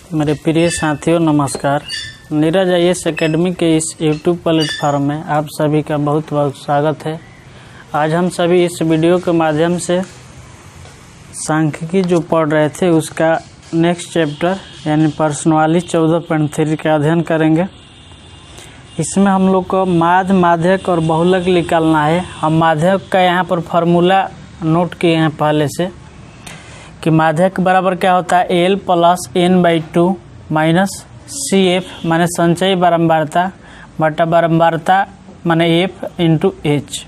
मेरे प्रिय साथियों नमस्कार। नीरज आईएएस एकेडमी के इस यूट्यूब प्लेटफॉर्म में आप सभी का बहुत बहुत स्वागत है। आज हम सभी इस वीडियो के माध्यम से सांख्यिकी जो पढ़ रहे थे उसका नेक्स्ट चैप्टर यानी प्रश्नावली 14.3 का अध्ययन करेंगे। इसमें हम लोग को माध्य, माध्यक और बहुलक निकालना है। हम माध्यक का यहाँ पर फार्मूला नोट किए हैं पहले से कि माध्यक बराबर क्या होता है L plus N/2 minus CF माने संचयी बारंबारता बटा बारंबारता माने F इंटू H।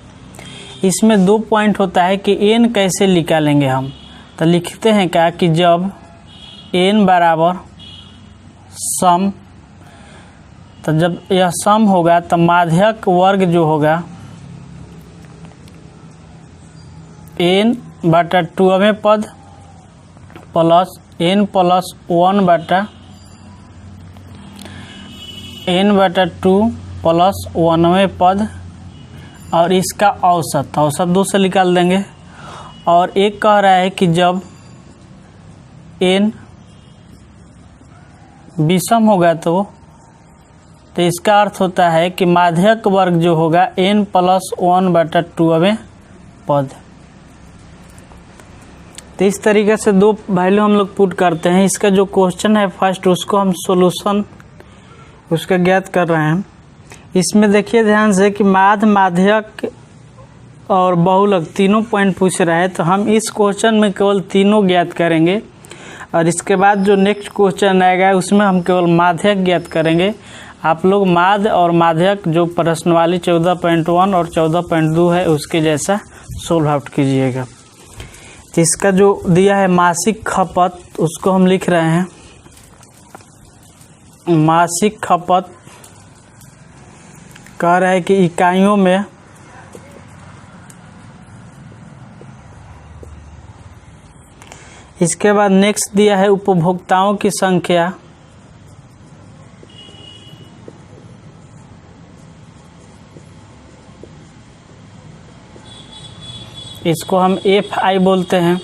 इसमें दो पॉइंट होता है कि N कैसे निकालेंगे हम, तो लिखते हैं क्या कि जब N बराबर सम, तो जब यह सम होगा तो माध्यक वर्ग जो होगा N बटा 2वें पद प्लस N प्लस 1 बटा N बटा 2 प्लस 1वें पद और इसका औसत दो से निकाल देंगे। और एक कह रहा है कि जब N विषम होगा तो इसका अर्थ होता है कि माध्यक वर्ग जो होगा N प्लस 1 बटा 2वें पद। तो इस तरीके से दो वैल्यू हम लोग पुट करते हैं। इसका जो क्वेश्चन है फर्स्ट उसको हम सॉल्यूशन उसका ज्ञात कर रहे हैं। इसमें देखिए ध्यान से कि माध्य, माध्यक और बहुलक तीनों पॉइंट पूछ रहा है, तो हम इस क्वेश्चन में केवल तीनों ज्ञात करेंगे और इसके बाद जो नेक्स्ट क्वेश्चन आएगा उसमें हम केवल माध्यक ज्ञात करेंगे। आप लोग माध्य और माध्यक जो प्रश्नावली 14.1 और 14.2 है उसके जैसा सोल्व आउट कीजिएगा। तो इसका जो दिया है मासिक खपत उसको हम लिख रहे हैं मासिक खपत, कह रहा है कि इकाइयों में इसके बाद नेक्स्ट दिया है उपभोक्ताओं की संख्या, इसको हम FI बोलते हैं।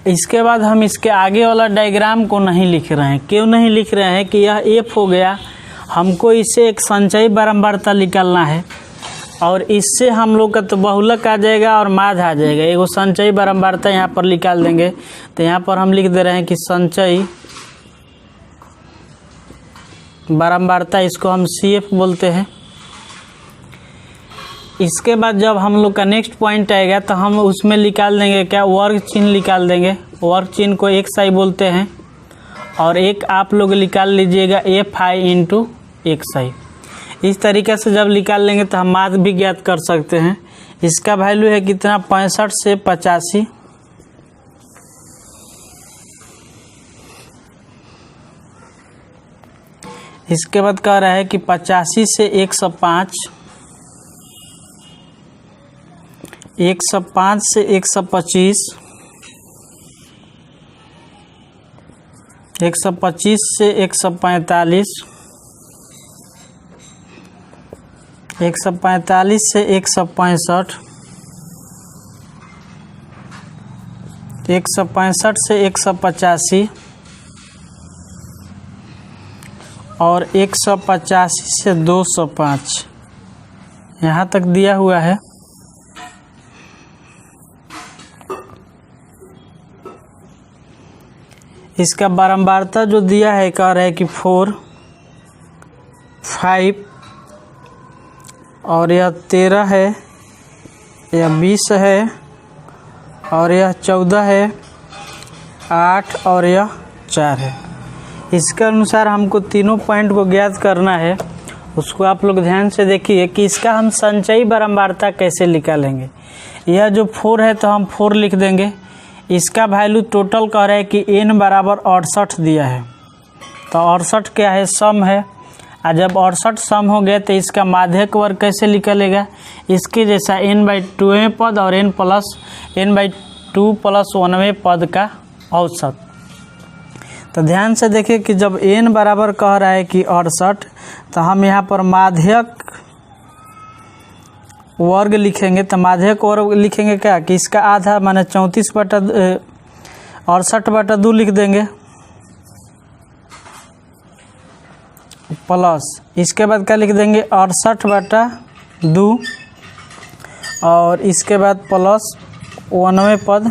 इसके बाद हम इसके आगे वाला डायग्राम को नहीं लिख रहे हैं। क्यों नहीं लिख रहे हैं कि यह F हो गया, हमको इससे एक संचयी बारंबारता निकालना है और इससे हम लोग का तो बहुलक आ जाएगा और माध्य आ जाएगा। एगो संचयी बारंबारता यहाँ पर निकाल देंगे। तो यहाँ पर हम लिख दे रहे हैं कि संचयी बारंबारता, इसको हम CF बोलते हैं। इसके बाद जब हम लोग का नेक्स्ट पॉइंट आएगा तो हम उसमें निकाल देंगे क्या, वर्ग चिन्ह निकाल देंगे। वर्ग चिन्ह को XI बोलते हैं और एक आप लोग निकाल लीजिएगा FI इंटू XI। इस तरीके से जब निकाल लेंगे तो हम माध्य भी ज्ञात कर सकते हैं। इसका वैल्यू है कितना 65 से 85। इसके बाद कह रहा है कि 85 से 105, 105 से 125, 125 से 145, 145 से 165, 165 से 185 और 185 से 205 यहाँ तक दिया हुआ है। इसका बारंबारता जो दिया है कह रहा है कि 4, 5 और यह 13 है, यह 20 है और यह 14 है, 8 और यह 4 है। इसके अनुसार हमको तीनों पॉइंट को ज्ञात करना है। उसको आप लोग ध्यान से देखिए कि इसका हम संचयी बारंबारता कैसे निकालेंगे। यह जो 4 है तो हम 4 लिख देंगे। इसका वैल्यू टोटल कह रहा है कि N बराबर 68 दिया है, तो 68 क्या है, सम है। और जब 68 सम हो गया तो इसका माध्यक वर्ग कैसे निकलेगा, इसके जैसा N/2वें पद और N/2 प्लस 1वें पद का औसत। तो ध्यान से देखिए कि जब N बराबर कह रहा है कि 68 तो हम यहाँ पर माध्यक वर्ग लिखेंगे तो माध्यक वर्ग लिखेंगे क्या कि इसका आधा माने 34 बटा 68/2 लिख देंगे प्लस इसके बाद क्या लिख देंगे 68/2 और इसके बाद प्लस 90 पद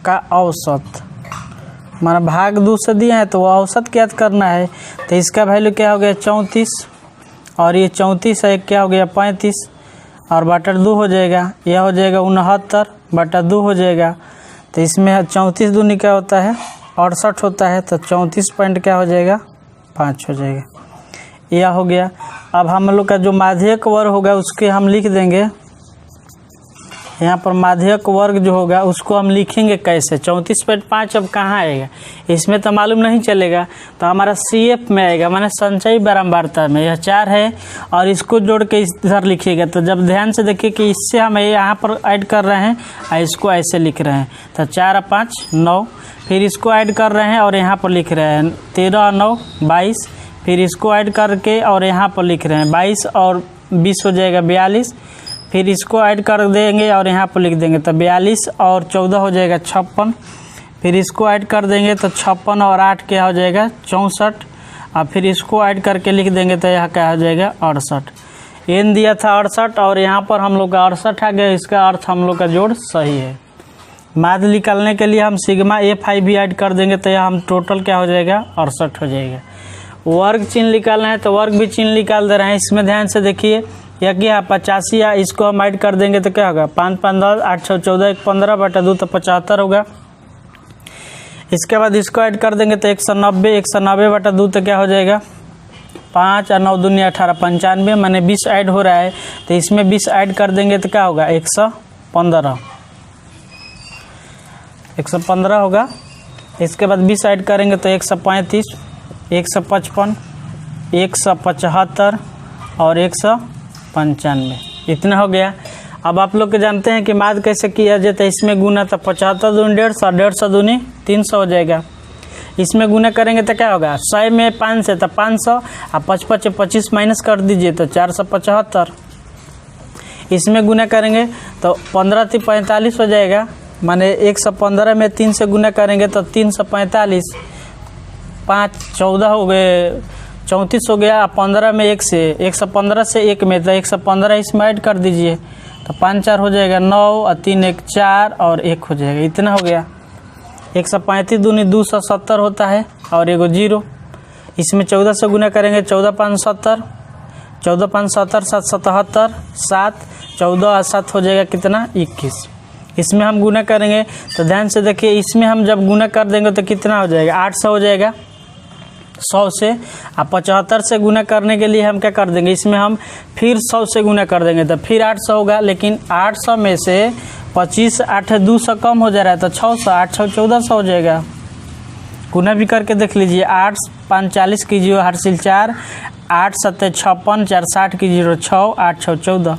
का औसत, माना भाग 2 से दिया है तो वो औसत ज्ञात करना है। तो इसका वैल्यू क्या हो गया 34 और ये 34 है क्या हो गया 35 और बटा 2 हो जाएगा, यह हो जाएगा 69/2 हो जाएगा। तो इसमें 34 दूनी क्या होता है 68 होता है, तो 34 पॉइंट क्या हो जाएगा 5 हो जाएगा। यह हो गया। अब हम लोग का जो माध्यक वर्ग होगा उसके हम लिख देंगे, यहाँ पर माध्यक वर्ग जो होगा उसको हम लिखेंगे कैसे। 34.5 अब कहाँ आएगा, इसमें तो मालूम नहीं चलेगा, तो हमारा CF में आएगा, माने संचयी बारंबारता में। यह 4 है और इसको जोड़ के इधर लिखिएगा। तो जब ध्यान से देखिए कि इससे हम यहाँ पर ऐड कर रहे हैं और इसको ऐसे लिख रहे हैं, तो 4 और 5 9, फिर इसको ऐड कर रहे हैं और यहाँ पर लिख रहे हैं 13 और 9 22, फिर इसको ऐड करके और यहाँ पर लिख रहे हैं 22 और 20 हो जाएगा 42, फिर इसको ऐड कर देंगे और यहाँ पर लिख देंगे तो 42 और 14 हो जाएगा 56, फिर इसको ऐड कर देंगे तो 56 और 8 क्या हो जाएगा 64, और फिर इसको ऐड करके लिख देंगे तो यहाँ क्या हो जाएगा 68। एन दिया था 68 और यहाँ पर हम लोग का 68 आ गया, इसका अर्थ हम लोग का जोड़ सही है। माध्य निकालने के लिए हम सिग्मा F भी ऐड कर देंगे तो यहाँ हम टोटल क्या हो जाएगा 68 हो जाएगा। वर्ग चिन्ह निकालना है तो वर्ग भी चिन्ह निकाल दे रहे हैं। इसमें ध्यान से देखिए, या क्या 85 या इसको हम ऐड कर देंगे तो क्या होगा 5 5 10 8 6 14 1 15/2 तो 75 होगा। इसके बाद इसको ऐड कर देंगे तो 190 190/2 तो क्या हो जाएगा 5 और 9 दूनी 18 95, माने 20 ऐड हो रहा है तो इसमें 20 ऐड कर देंगे तो क्या होगा 115 होगा। इसके बाद 20 ऐड करेंगे तो 135 155 175 और 195, इतना हो गया। अब आप लोग के जानते हैं कि माध्य कैसे किया जाता है। इसमें गुना तो 75 दूनी 150 और 150 दूनी 300 हो जाएगा। इसमें गुना करेंगे तो क्या होगा 100 में 5 से तो 500 और 55 से 25 माइनस कर दीजिए तो 475। इसमें गुना करेंगे तो 15 से 45 हो जाएगा, माने 115 में 3 से गुना करेंगे तो 345, 5 14 हो गए 34 हो गया, 15 में 1 से 115 से 1 में तो 115 इसमें ऐड कर दीजिए तो 5 4 हो जाएगा 9 और 3 1 4 और 1 हो जाएगा, इतना हो गया। 135 दूनी 270 होता है और एगो 0। इसमें 14 से गुना करेंगे 14 5 70, 14 5 70 7 77 7, 14 और 7 हो जाएगा कितना 21। इसमें हम गुना करेंगे तो ध्यान से देखिए, इसमें हम जब गुना कर देंगे तो कितना हो जाएगा 800 हो जाएगा 100 से। अब 75 से गुना करने के लिए हम क्या कर देंगे, इसमें हम फिर 100 से गुना कर देंगे तो फिर 800 होगा, लेकिन 800 में से 25 8 200 कम हो जा रहा है तो 600 8 6 1400 हो जाएगा। गुना भी करके देख लीजिए, 8 5 40 कीजिए 8 सिल 4, 8 7 56 4 60 कीजिए 6 8 6 14।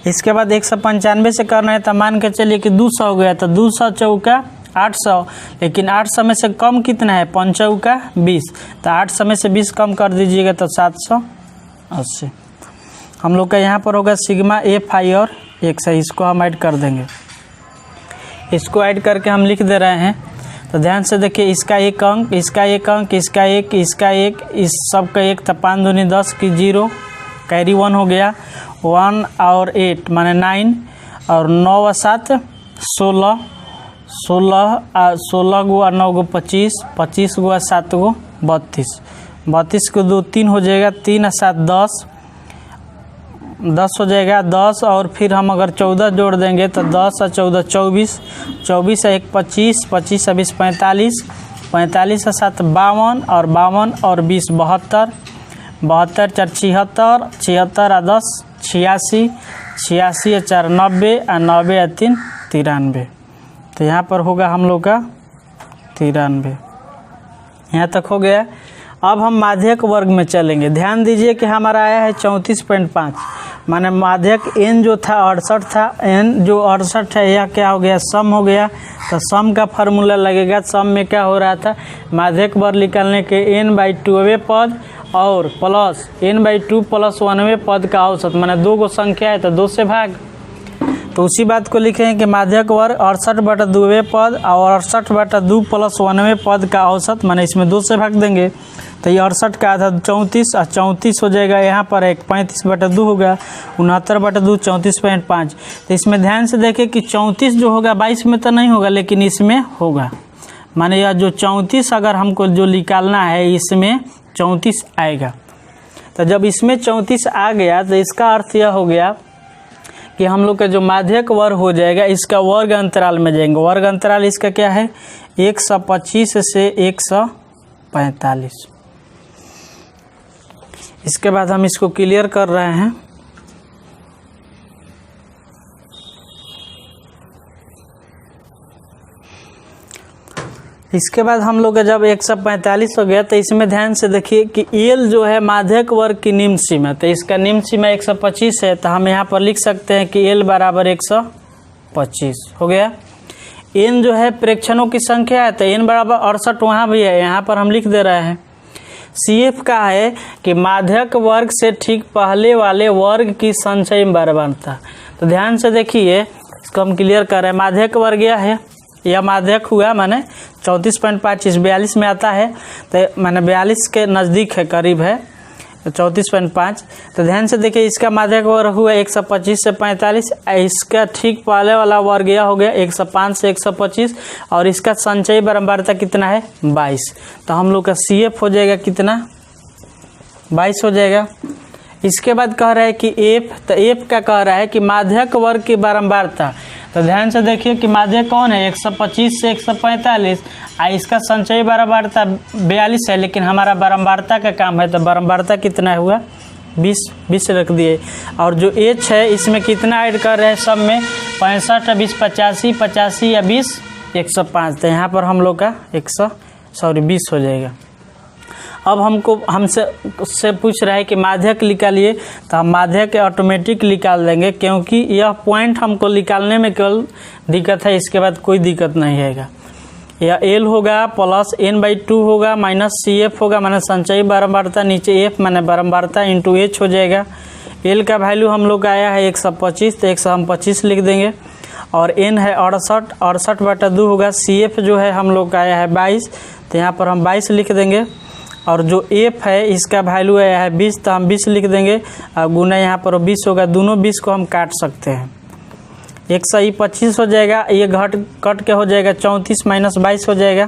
इसके बाद 195 से करना है तो मान के चलिए कि 200 हो गया तो 200 चौका 800, लेकिन 800 में से कम कितना है 5 चौका 20, तो 800 में से 20 कम कर दीजिएगा तो 780। हम लोग का यहाँ पर होगा सिग्मा Fi और 100, इसको हम ऐड कर देंगे। इसको ऐड करके हम लिख दे रहे हैं तो ध्यान से देखिए, इसका 1 अंक इसका 1 अंक इसका 1 इसका 1 इस सब का 1 तो 5 दूनी 10 की 0 कैरी 1 हो गया, 1 और 8 माने 9 और 9 और 7 16 16 गो और 9 गो 25 25 गो और 7 गो 32 32 को 2 3 हो जाएगा, 3 और 7 10 हो जाएगा 10, और फिर हम अगर 14 जोड़ देंगे तो 10 और 14 24 24 और 1 25 25 और 20 45 45 और 7 52 और 52 और 20 72 72 4 76 76 और 10 86 86 और 4 90 और 90 और 3 93। तो यहाँ पर होगा हम लोग का 93, यहाँ तक हो गया। अब हम माध्यक वर्ग में चलेंगे। ध्यान दीजिए कि हमारा आया है 34.5, माने माध्यक n जो था 68 था, n जो 68 है यह क्या हो गया सम हो गया, तो सम का फार्मूला लगेगा। सम में क्या हो रहा था, माध्यक वर्ग निकालने के n/2वें पद और प्लस n/2 + 1वें पद का औसत, माने 2 गो संख्या है तो 2 से भाग। तो उसी बात को लिखेंगे कि माध्यक वर्ग 68/2वें पद और 68/2 + 1वें पद का औसत, माने इसमें 2 से भाग देंगे तो ये 68 का आधा 34 और 34 हो जाएगा। यहाँ पर एक 35/2 होगा, 69/2 34.5। तो इसमें ध्यान से देखें कि 34 जो होगा 22 में तो नहीं होगा, लेकिन इसमें होगा। माने यह जो 34 अगर हमको जो निकालना है इसमें 34 आएगा। तो जब इसमें 34 आ गया तो इसका अर्थ यह हो गया कि हम लोग का जो माध्यक वर्ग हो जाएगा इसका वर्ग अंतराल में जाएंगे। वर्ग अंतराल इसका क्या है? 125 से 145। इसके बाद हम इसको क्लियर कर रहे हैं। इसके बाद हम लोग का जब 145 हो गया तो इसमें ध्यान से देखिए कि एल जो है माध्यक वर्ग की निम्न सीमा, तो इसका निम्न सीमा 125 है। तो हम यहाँ पर लिख सकते हैं कि एल बराबर 125 हो गया। एन जो है प्रेक्षणों की संख्या है, तो एन बराबर 68 वहाँ भी है, यहाँ पर हम लिख दे रहे हैं। सी एफ का है कि माध्यक वर्ग से ठीक पहले वाले वर्ग की संचयी बराबरता। तो ध्यान से देखिए, इसको हम क्लियर कर रहे हैं। माध्यक वर्ग यह है, यह माध्यक हुआ, माने 34.5 42 में आता है, तो माने 42 के नज़दीक है, करीब है, तो 34.5। तो ध्यान से देखिए, इसका माध्यक वर्ग हुआ 125 से 45, इसका ठीक पहले वाला वर्ग यह हो गया 105 से 125, और इसका संचयी बारंबारता कितना है? 22। तो हम लोग का सी एफ हो जाएगा कितना? 22 हो जाएगा। इसके बाद कह रहा है कि एफ, तो एफ का कह रहा है कि माध्यक वर्ग की बारंबारता। तो ध्यान से देखिए कि माध्यक कौन है? 125 से 145, इसका संचयी बारंबारता 42 है, लेकिन हमारा बारंबारता का काम है, तो बारंबारता कितना हुआ? 20 रख दिए। और जो एच है इसमें कितना ऐड कर रहे हैं? सब में 65 20 85 85 या 20 105। तो यहाँ पर हम लोग का 20 हो जाएगा। अब हमसे पूछ रहा है कि माध्यक निकालिए, तो हम माध्यक ऑटोमेटिक निकाल देंगे, क्योंकि यह पॉइंट हमको निकालने में केवल दिक्कत है, इसके बाद कोई दिक्कत नहीं है। यह एल होगा प्लस n/2 होगा माइनस सी एफ होगा, माने संचयी बारंबारता, नीचे एफ माने बारंबारता इंटू एच हो जाएगा। एल का वैल्यू हम लोग का आया है 125, तो 125 लिख देंगे। और एन है 68/2 होगा। सी एफ जो है हम लोग का आया है 22, तो यहाँ पर हम 22 लिख देंगे। और जो एफ है इसका वैल्यू आया है 20, तो हम 20 लिख देंगे, और गुना यहाँ पर 20 होगा। दोनों 20 को हम काट सकते हैं, 125 हो जाएगा, ये कट के हो जाएगा 34 माइनस 22 हो जाएगा,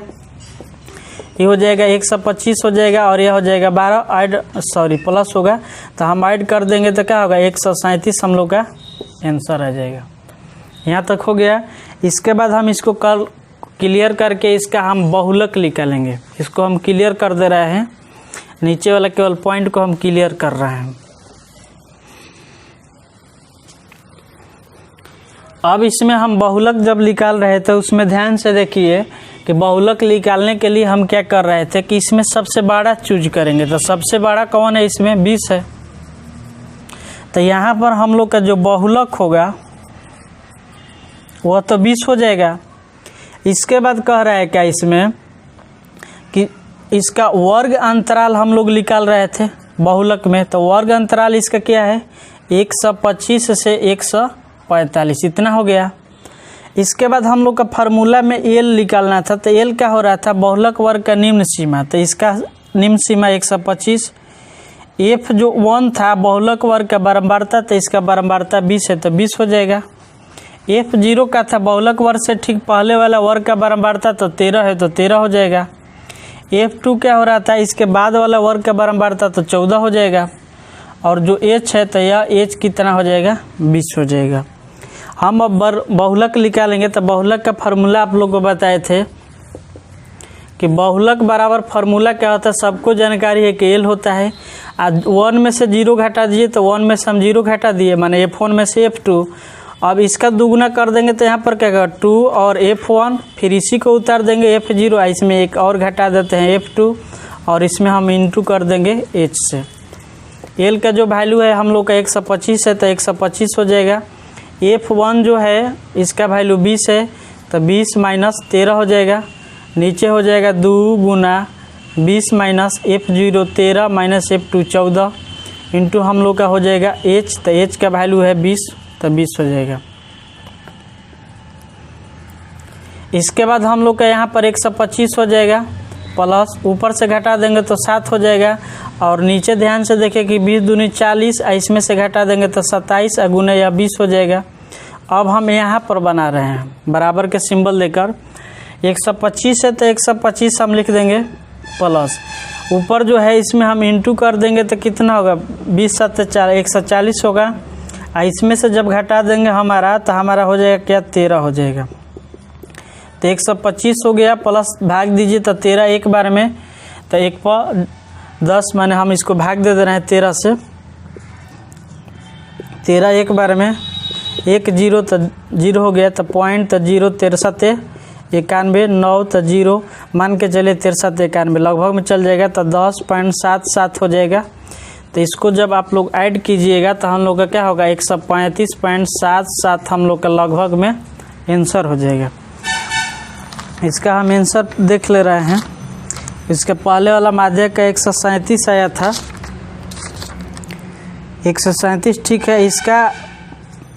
ये हो जाएगा 125 हो जाएगा, और यह हो जाएगा 12 प्लस होगा, तो हम ऐड कर देंगे तो क्या होगा? 137 हम लोग का आंसर आ जाएगा। यहाँ तक हो गया। इसके बाद हम इसको क्लियर करके इसका हम बहुलक निकालेंगे। इसको हम क्लियर कर दे रहे हैं, नीचे वाला केवल पॉइंट को हम क्लियर कर रहे हैं। अब इसमें हम बहुलक जब निकाल रहे थे, उसमें ध्यान से देखिए कि बहुलक निकालने के लिए हम क्या कर रहे थे कि इसमें सबसे बड़ा चूज करेंगे। तो सबसे बड़ा कौन है? इसमें 20 है। तो यहाँ पर हम लोग का जो बहुलक होगा वह तो 20 हो जाएगा। इसके बाद कह रहा है क्या इसमें कि इसका वर्ग अंतराल हम लोग निकाल रहे थे बहुलक में, तो वर्ग अंतराल इसका क्या है? 125 से 145, इतना हो गया। इसके बाद हम लोग का फार्मूला में एल निकालना था, तो एल क्या हो रहा था? बहुलक वर्ग का निम्न सीमा, तो इसका निम्न सीमा 125। एफ जो 1 था बहुलक वर्ग का बारंबारता, तो इसका बारंबारता 20 है, तो 20 हो जाएगा। एफ 0 का था बहुलक वर्ग से ठीक पहले वाला वर्ग का बारंबारता, तो 13 है, तो 13 हो जाएगा। F2 क्या हो रहा था? इसके बाद वाला वर्ग का बारंबारता, तो 14 हो जाएगा। और जो H है तो यह H कितना हो जाएगा? 20 हो जाएगा। हम अब बहुलक निकालेंगे, तो बहुलक का फार्मूला आप लोग को बताए थे कि बहुलक बराबर फार्मूला क्या होता है, सबको जानकारी है कि L होता है। आज 1 में से 0 घटा दिए, तो 1 में से हम 0 घटा दिए, माने F1 में से F2। अब इसका दुगुना कर देंगे तो यहाँ पर क्या होगा? 2 और F1, फिर इसी को उतार देंगे F0, इसमें एक और घटा देते हैं F2, और इसमें हम इंटू कर देंगे H से। L का जो वैल्यू है हम लोग का 125 है, तो 125 हो जाएगा। F1 जो है इसका वैल्यू 20 है, तो 20 माइनस 13 हो जाएगा। नीचे हो जाएगा 2 गुना 20 minus F0 13 minus F2 14 into हम लोग का हो जाएगा H, तो H का वैल्यू है 20, तो 20 हो जाएगा। इसके बाद हम लोग का यहाँ पर 125 हो जाएगा, प्लस ऊपर से घटा देंगे तो 7 हो जाएगा, और नीचे ध्यान से देखिए कि 20 दूनी 40, इसमें से घटा देंगे तो 27 गुना या 20 हो जाएगा। अब हम यहाँ पर बना रहे हैं बराबर के सिंबल देकर, 125 है तो 125 हम लिख देंगे, प्लस ऊपर जो है इसमें हम इंटू कर देंगे तो कितना होगा, 20 7 4 140 होगा, इसमें से जब घटा देंगे हमारा तो हमारा हो जाएगा क्या, 13 हो जाएगा। तो 125 हो गया, प्लस भाग दीजिए तो 13 एक बार में, तो 1 पर 10 माने हम इसको भाग दे रहे हैं 13 से, 13 एक बार में, 1 0 तो 0 हो गया, तो पॉइंट तो 0 63 91 9 तो 0 मान के चले 63 91 लगभग में चल जाएगा, तो 10.77 हो जाएगा। तो इसको जब आप लोग ऐड कीजिएगा तो हम लोग का क्या होगा, 135.77 हम लोग का लगभग में आंसर हो जाएगा। इसका हम आंसर देख ले रहे हैं। इसके पहले वाला माध्यक का 137 आया था, 137 ठीक है। इसका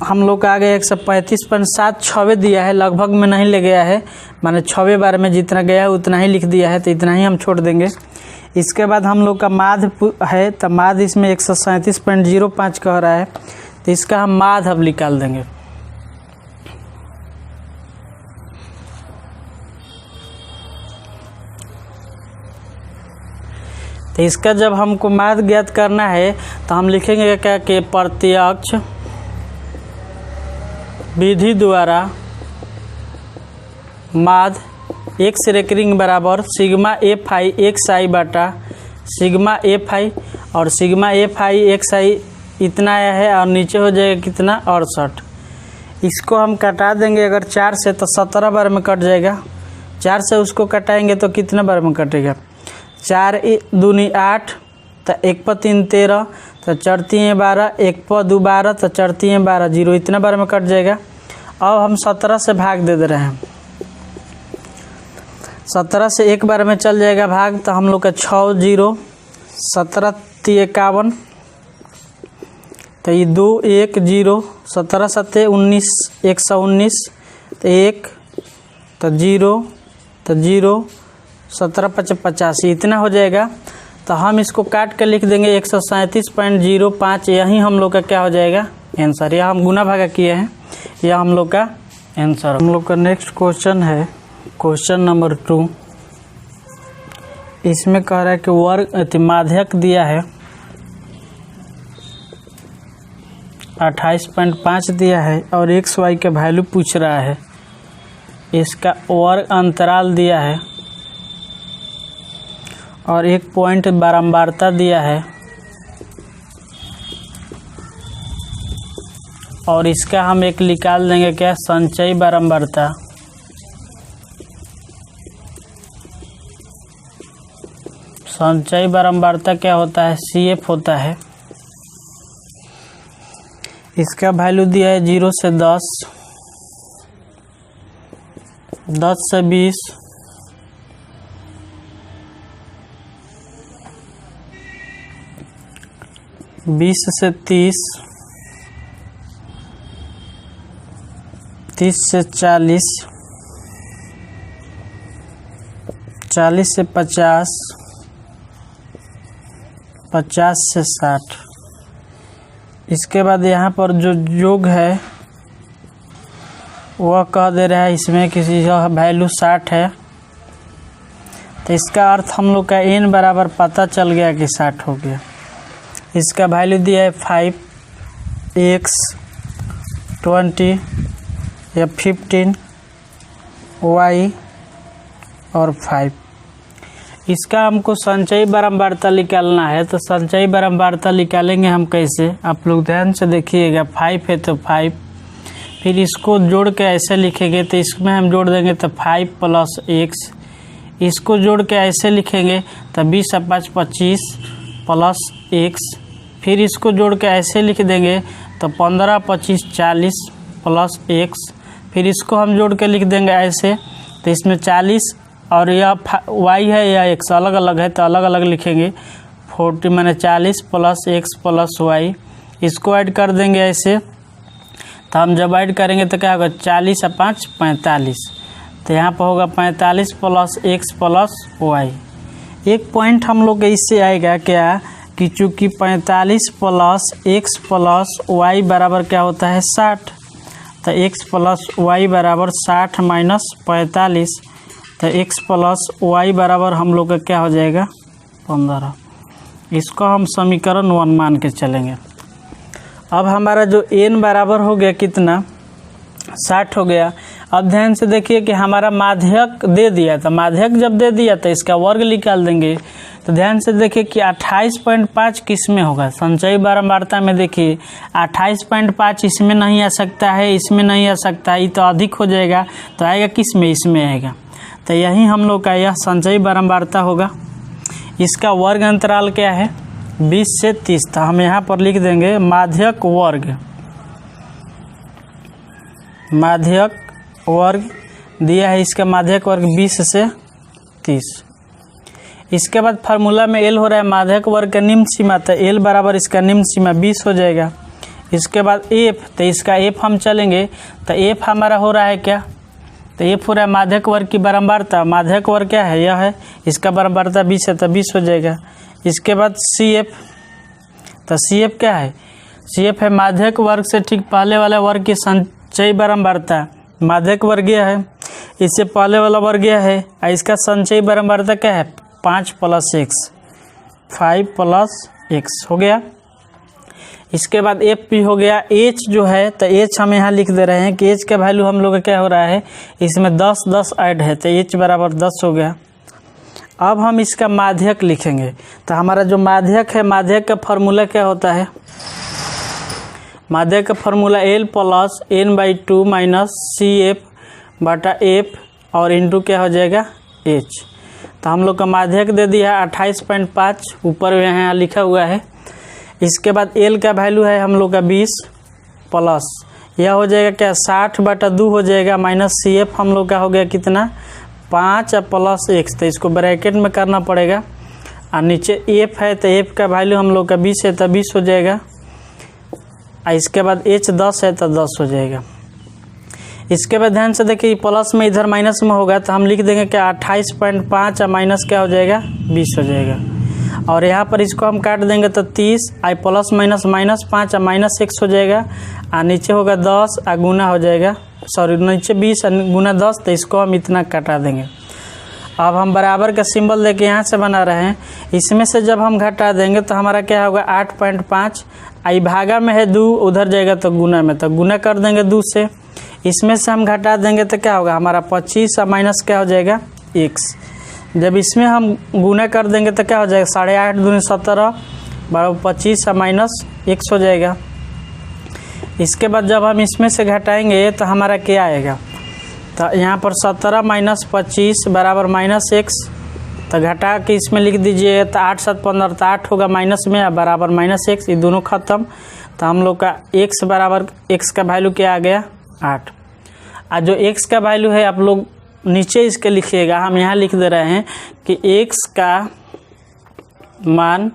हम लोग का आ गया 135.76 दिया है, लगभग में नहीं ले गया है, माने 6वें बार में जितना गया है उतना ही लिख दिया है, तो इतना ही हम छोड़ देंगे। इसके बाद हम लोग का माध्य है, तो माध्य इसमें 137.05 कह रहा है, तो इसका हम माध्य अब निकाल देंगे। तो इसका जब हमको माध्य ज्ञात करना है तो हम लिखेंगे क्या कि प्रत्यक्ष विधि द्वारा माध्य एक्स रेकरिंग बराबर सिग्मा एफ आई एक्स आई बटा सिग्मा एफ आई, और सिग्मा एफ आई एक्स आई इतना आया है, और नीचे हो जाएगा कितना 68। इसको हम कटा देंगे अगर 4 से तो 17 बार में कट जाएगा, 4 से उसको कटाएंगे तो कितने बार में कटेगा, 4 दूनी 8, तो 1 पर 3 13, तो 4 3 12, 1 पर 2 12, तो 4 3 12 0 इतना बार में कट जाएगा। अब हम 17 से भाग दे रहे हैं, 17 से एक बार में चल जाएगा भाग, तो हम लोग का 6 0 17 51, तो ये 2 1 0 17 7 19 119, तो 1 तो 0 तो 0 17 5 85 इतना हो जाएगा। तो हम इसको काट कर लिख देंगे 137.05, यही हम लोग का क्या हो जाएगा आंसर। यह हम गुना भागा किए हैं, यह हम लोग का आंसर। हम लोग का नेक्स्ट क्वेश्चन है क्वेश्चन नंबर 2। इसमें कह रहा है कि वर्ग माध्यक दिया है 28.5 दिया है, और एक्स वाई का वैल्यू पूछ रहा है। इसका वर्ग अंतराल दिया है और 1 पॉइंट बारंबारता दिया है, और इसका हम एक निकाल देंगे क्या, संचयी बारंबारता। संचयी बारंबारता क्या होता है, CF होता है। इसका वैल्यू दिया है 0 से 10, 10 से 20, 20 से 30, 30 से 40, 40 से 50, 50 से 60। इसके बाद यहाँ पर जो योग है वह कह दे रहा है इसमें किसी का वैल्यू 60 है, तो इसका अर्थ हम लोग का n बराबर पता चल गया कि 60 हो गया। इसका वैल्यू दिया है 5 x 20 या 15 y और 5। इसका हमको संचयी बारंबारता निकालना है, तो संचयी बारंबारता निकालेंगे हम कैसे, आप लोग ध्यान से देखिएगा। 5 है तो 5, फिर इसको जोड़ के ऐसे लिखेंगे, तो इसमें हम जोड़ देंगे तो 5 प्लस x, इसको जोड़ के ऐसे लिखेंगे तो 20 और 5 25 प्लस x, फिर इसको जोड़ के ऐसे लिख देंगे तो 15 25 40 प्लस x, फिर इसको हम जोड़ के लिख देंगे ऐसे, तो इसमें 40 और यह y है या x अलग अलग है तो अलग अलग लिखेंगे, 40 माने 40 प्लस x प्लस y, इसको ऐड कर देंगे ऐसे। तो हम जब ऐड करेंगे तो क्या होगा, 40 और 5 45, तो यहाँ पर होगा 45 प्लस एक्स प्लस वाई। एक पॉइंट हम लोग इससे आएगा क्या कि चूँकि 45 प्लस एक्स प्लस वाई बराबर क्या होता है 60, तो एक्स प्लस वाई बराबर 60 माइनस 45, तो एक्स प्लस वाई बराबर हम लोग का क्या हो जाएगा 15। इसको हम समीकरण 1 मान के चलेंगे। अब हमारा जो n बराबर हो गया कितना 60 हो गया। अब ध्यान से देखिए कि हमारा माध्यक दे दिया था, माध्यक जब दे दिया तो इसका वर्ग निकाल देंगे। तो ध्यान से देखिए कि 28.5 किस में होगा, संचयी बारंबारता में देखिए 28.5 इसमें नहीं आ सकता है, इसमें नहीं आ सकता है, ये तो अधिक हो जाएगा, तो आएगा किस में, इसमें आएगा। तो यही हम लोग का यह संचयी बारंबारता होगा। इसका वर्ग अंतराल क्या है 20 से 30, तो हम यहाँ पर लिख देंगे माध्यक वर्ग, माध्यक वर्ग दिया है, इसका माध्यक वर्ग 20 से 30। इसके बाद फार्मूला में L हो रहा है माध्यक वर्ग का निम्न सीमा, तो L बराबर इसका निम्न सीमा 20 हो जाएगा। इसके बाद F, तो इसका F हम चलेंगे, तो F हमारा हो रहा है क्या, तो F हो रहा है माध्यक वर्ग की बारंबारता, माध्यक वर्ग क्या है यह है, इसका बारंबारता 20 है तो 20 हो जाएगा। इसके बाद CF, तो CF क्या है, CF है माध्यक वर्ग से ठीक पहले वाला वर्ग की संचयी बारंबारता, माध्यक वर्ग यह है, इससे पहले वाला वर्ग यह है, और इसका संचयी बारंबारता क्या है 5 + x, 5 + x हो गया। इसके बाद F भी हो गया। H जो है तो H हम यहाँ लिख दे रहे हैं कि H का वैल्यू हम लोग का क्या हो रहा है, इसमें 10 10 ऐड है, तो H बराबर 10 हो गया। अब हम इसका माध्यक लिखेंगे, तो हमारा जो माध्यक है, माध्यक का फार्मूला क्या होता है, माध्यक का फार्मूला L + n/2 - CF/F और इंटू क्या हो जाएगा H। तो हम लोग का माध्यक दे दिया 28.5, ऊपर यहाँ लिखा हुआ है। इसके बाद L का वैल्यू है हम लोग का 20 प्लस यह हो जाएगा क्या 60/2 हो जाएगा, माइनस CF हम लोग का हो गया कितना 5 + x, तो इसको ब्रैकेट में करना पड़ेगा। और नीचे F है तो F का वैल्यू हम लोग का 20 है तो 20 हो जाएगा। और इसके बाद H 10 है तो 10 हो जाएगा। इसके बाद ध्यान से देखिए प्लस में इधर माइनस में होगा, तो हम लिख देंगे क्या 28.5 और माइनस क्या हो जाएगा 20 हो जाएगा। और यहाँ पर इसको हम काट देंगे तो 30, आई प्लस माइनस -5 और -x हो जाएगा। और नीचे होगा 10 और गुना हो जाएगा, सॉरी नीचे 20 और गुना 10, तो इसको हम इतना काटा देंगे। अब हम बराबर का सिंबल लेके यहाँ से बना रहे हैं, इसमें से जब हम घटा देंगे तो हमारा क्या होगा 8.5, आई भागा में है 2, उधर जाएगा तो गुना में, तो गुना कर देंगे 2 से। इसमें से हम घटा देंगे तो क्या होगा हमारा 25 और माइनस क्या हो जाएगा x। जब इसमें हम गुना कर देंगे तो क्या हो जाएगा 8.5 दूनी 17 बराबर 25 और माइनस x हो जाएगा। इसके बाद जब हम इसमें से घटाएंगे तो हमारा क्या आएगा, तो यहाँ पर 17 - 25 बराबर -x, तो घटा के इसमें लिख दीजिए तो 8 7 15, तो 8 होगा माइनस में बराबर -x, ये दोनों खत्म। तो हम लोग का x बराबर x का वैल्यू क्या आ गया 8। और जो x का वैल्यू है आप लोग नीचे इसके लिखिएगा, हम यहाँ लिख दे रहे हैं कि x का मान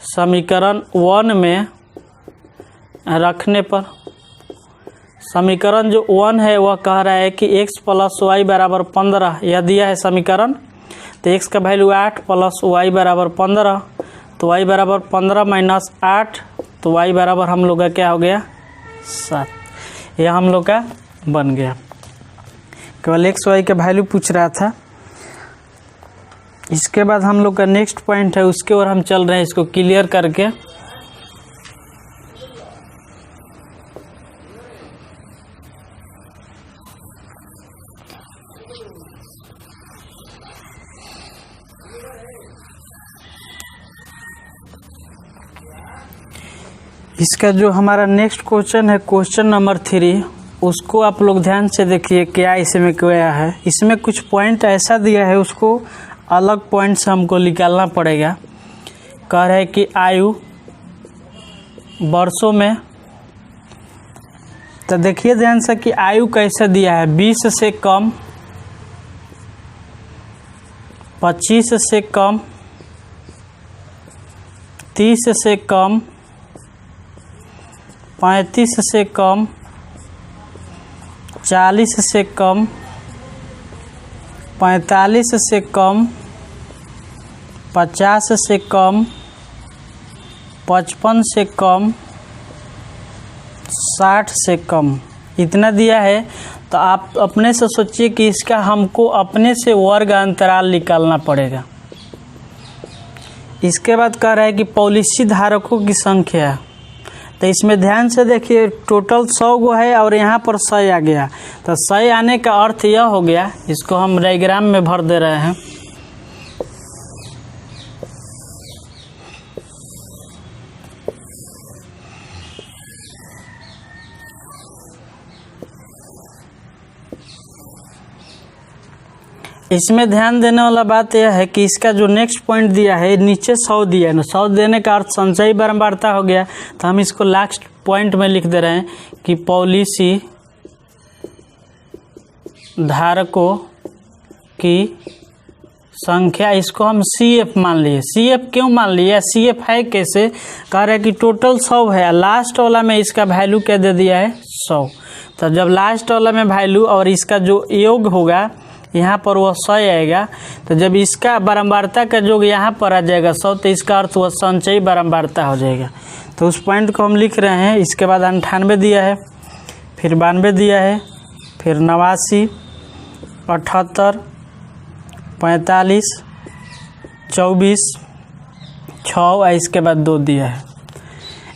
समीकरण 1 में रखने पर, समीकरण जो 1 है वह कह रहा है कि x + y बराबर 15, यह दिया है समीकरण। तो x का वैल्यू 8 + y बराबर 15, तो y बराबर 15 - 8, तो y बराबर हम लोग का क्या हो गया 7। यह हम लोग का बन गया। केवल x y का वैल्यू पूछ रहा था। इसके बाद हम लोग का नेक्स्ट पॉइंट है, उसके ओर हम चल रहे हैं, इसको क्लियर करके। इसका जो हमारा नेक्स्ट क्वेश्चन है, क्वेश्चन नंबर 3, उसको आप लोग ध्यान से देखिए क्या इसमें क्या है। इसमें कुछ पॉइंट ऐसा दिया है, उसको अलग पॉइंट से हमको निकालना पड़ेगा। कह रहे हैं कि आयु वर्षों में, तो देखिए ध्यान से कि आयु कैसे दिया है 20 से कम, 25 से कम, 30 से कम, 35 से कम, 40 से कम, 45 से कम, 50 से कम, 55 से कम, 60 से कम, इतना दिया है। तो आप अपने से सोचिए कि इसका हमको अपने से वर्ग अंतराल निकालना पड़ेगा। इसके बाद कह रहा है कि पॉलिसी धारकों की संख्या, तो इसमें ध्यान से देखिए टोटल 100 गो है और यहाँ पर 100 आ गया। तो 100 आने का अर्थ यह हो गया, इसको हम डायग्राम में भर दे रहे हैं। इसमें ध्यान देने वाला बात यह है कि इसका जो नेक्स्ट पॉइंट दिया है नीचे 100 दिया है ना, 100 देने का अर्थ संचयी बारंबारता हो गया। तो हम इसको लास्ट पॉइंट में लिख दे रहे हैं कि पॉलिसी धारकों की संख्या, इसको हम CF मान लिए। CF क्यों मान लिए? CF है कैसे? कह रहे हैं कि टोटल 100 है, लास्ट वाला में इसका वैल्यू क्या दे दिया है 100। तो जब लास्ट वाला में वैल्यू और इसका जो योग होगा यहाँ पर वह 100 आएगा। तो जब इसका बारंबारता का योग यहाँ पर आ जाएगा 100, तो इसका अर्थ वह संचयी बारंबारता हो जाएगा। तो उस पॉइंट को हम लिख रहे हैं। इसके बाद 98 दिया है, फिर 92 दिया है, फिर 89, 78, 45, 24, 6 और इसके बाद 2 दिया है।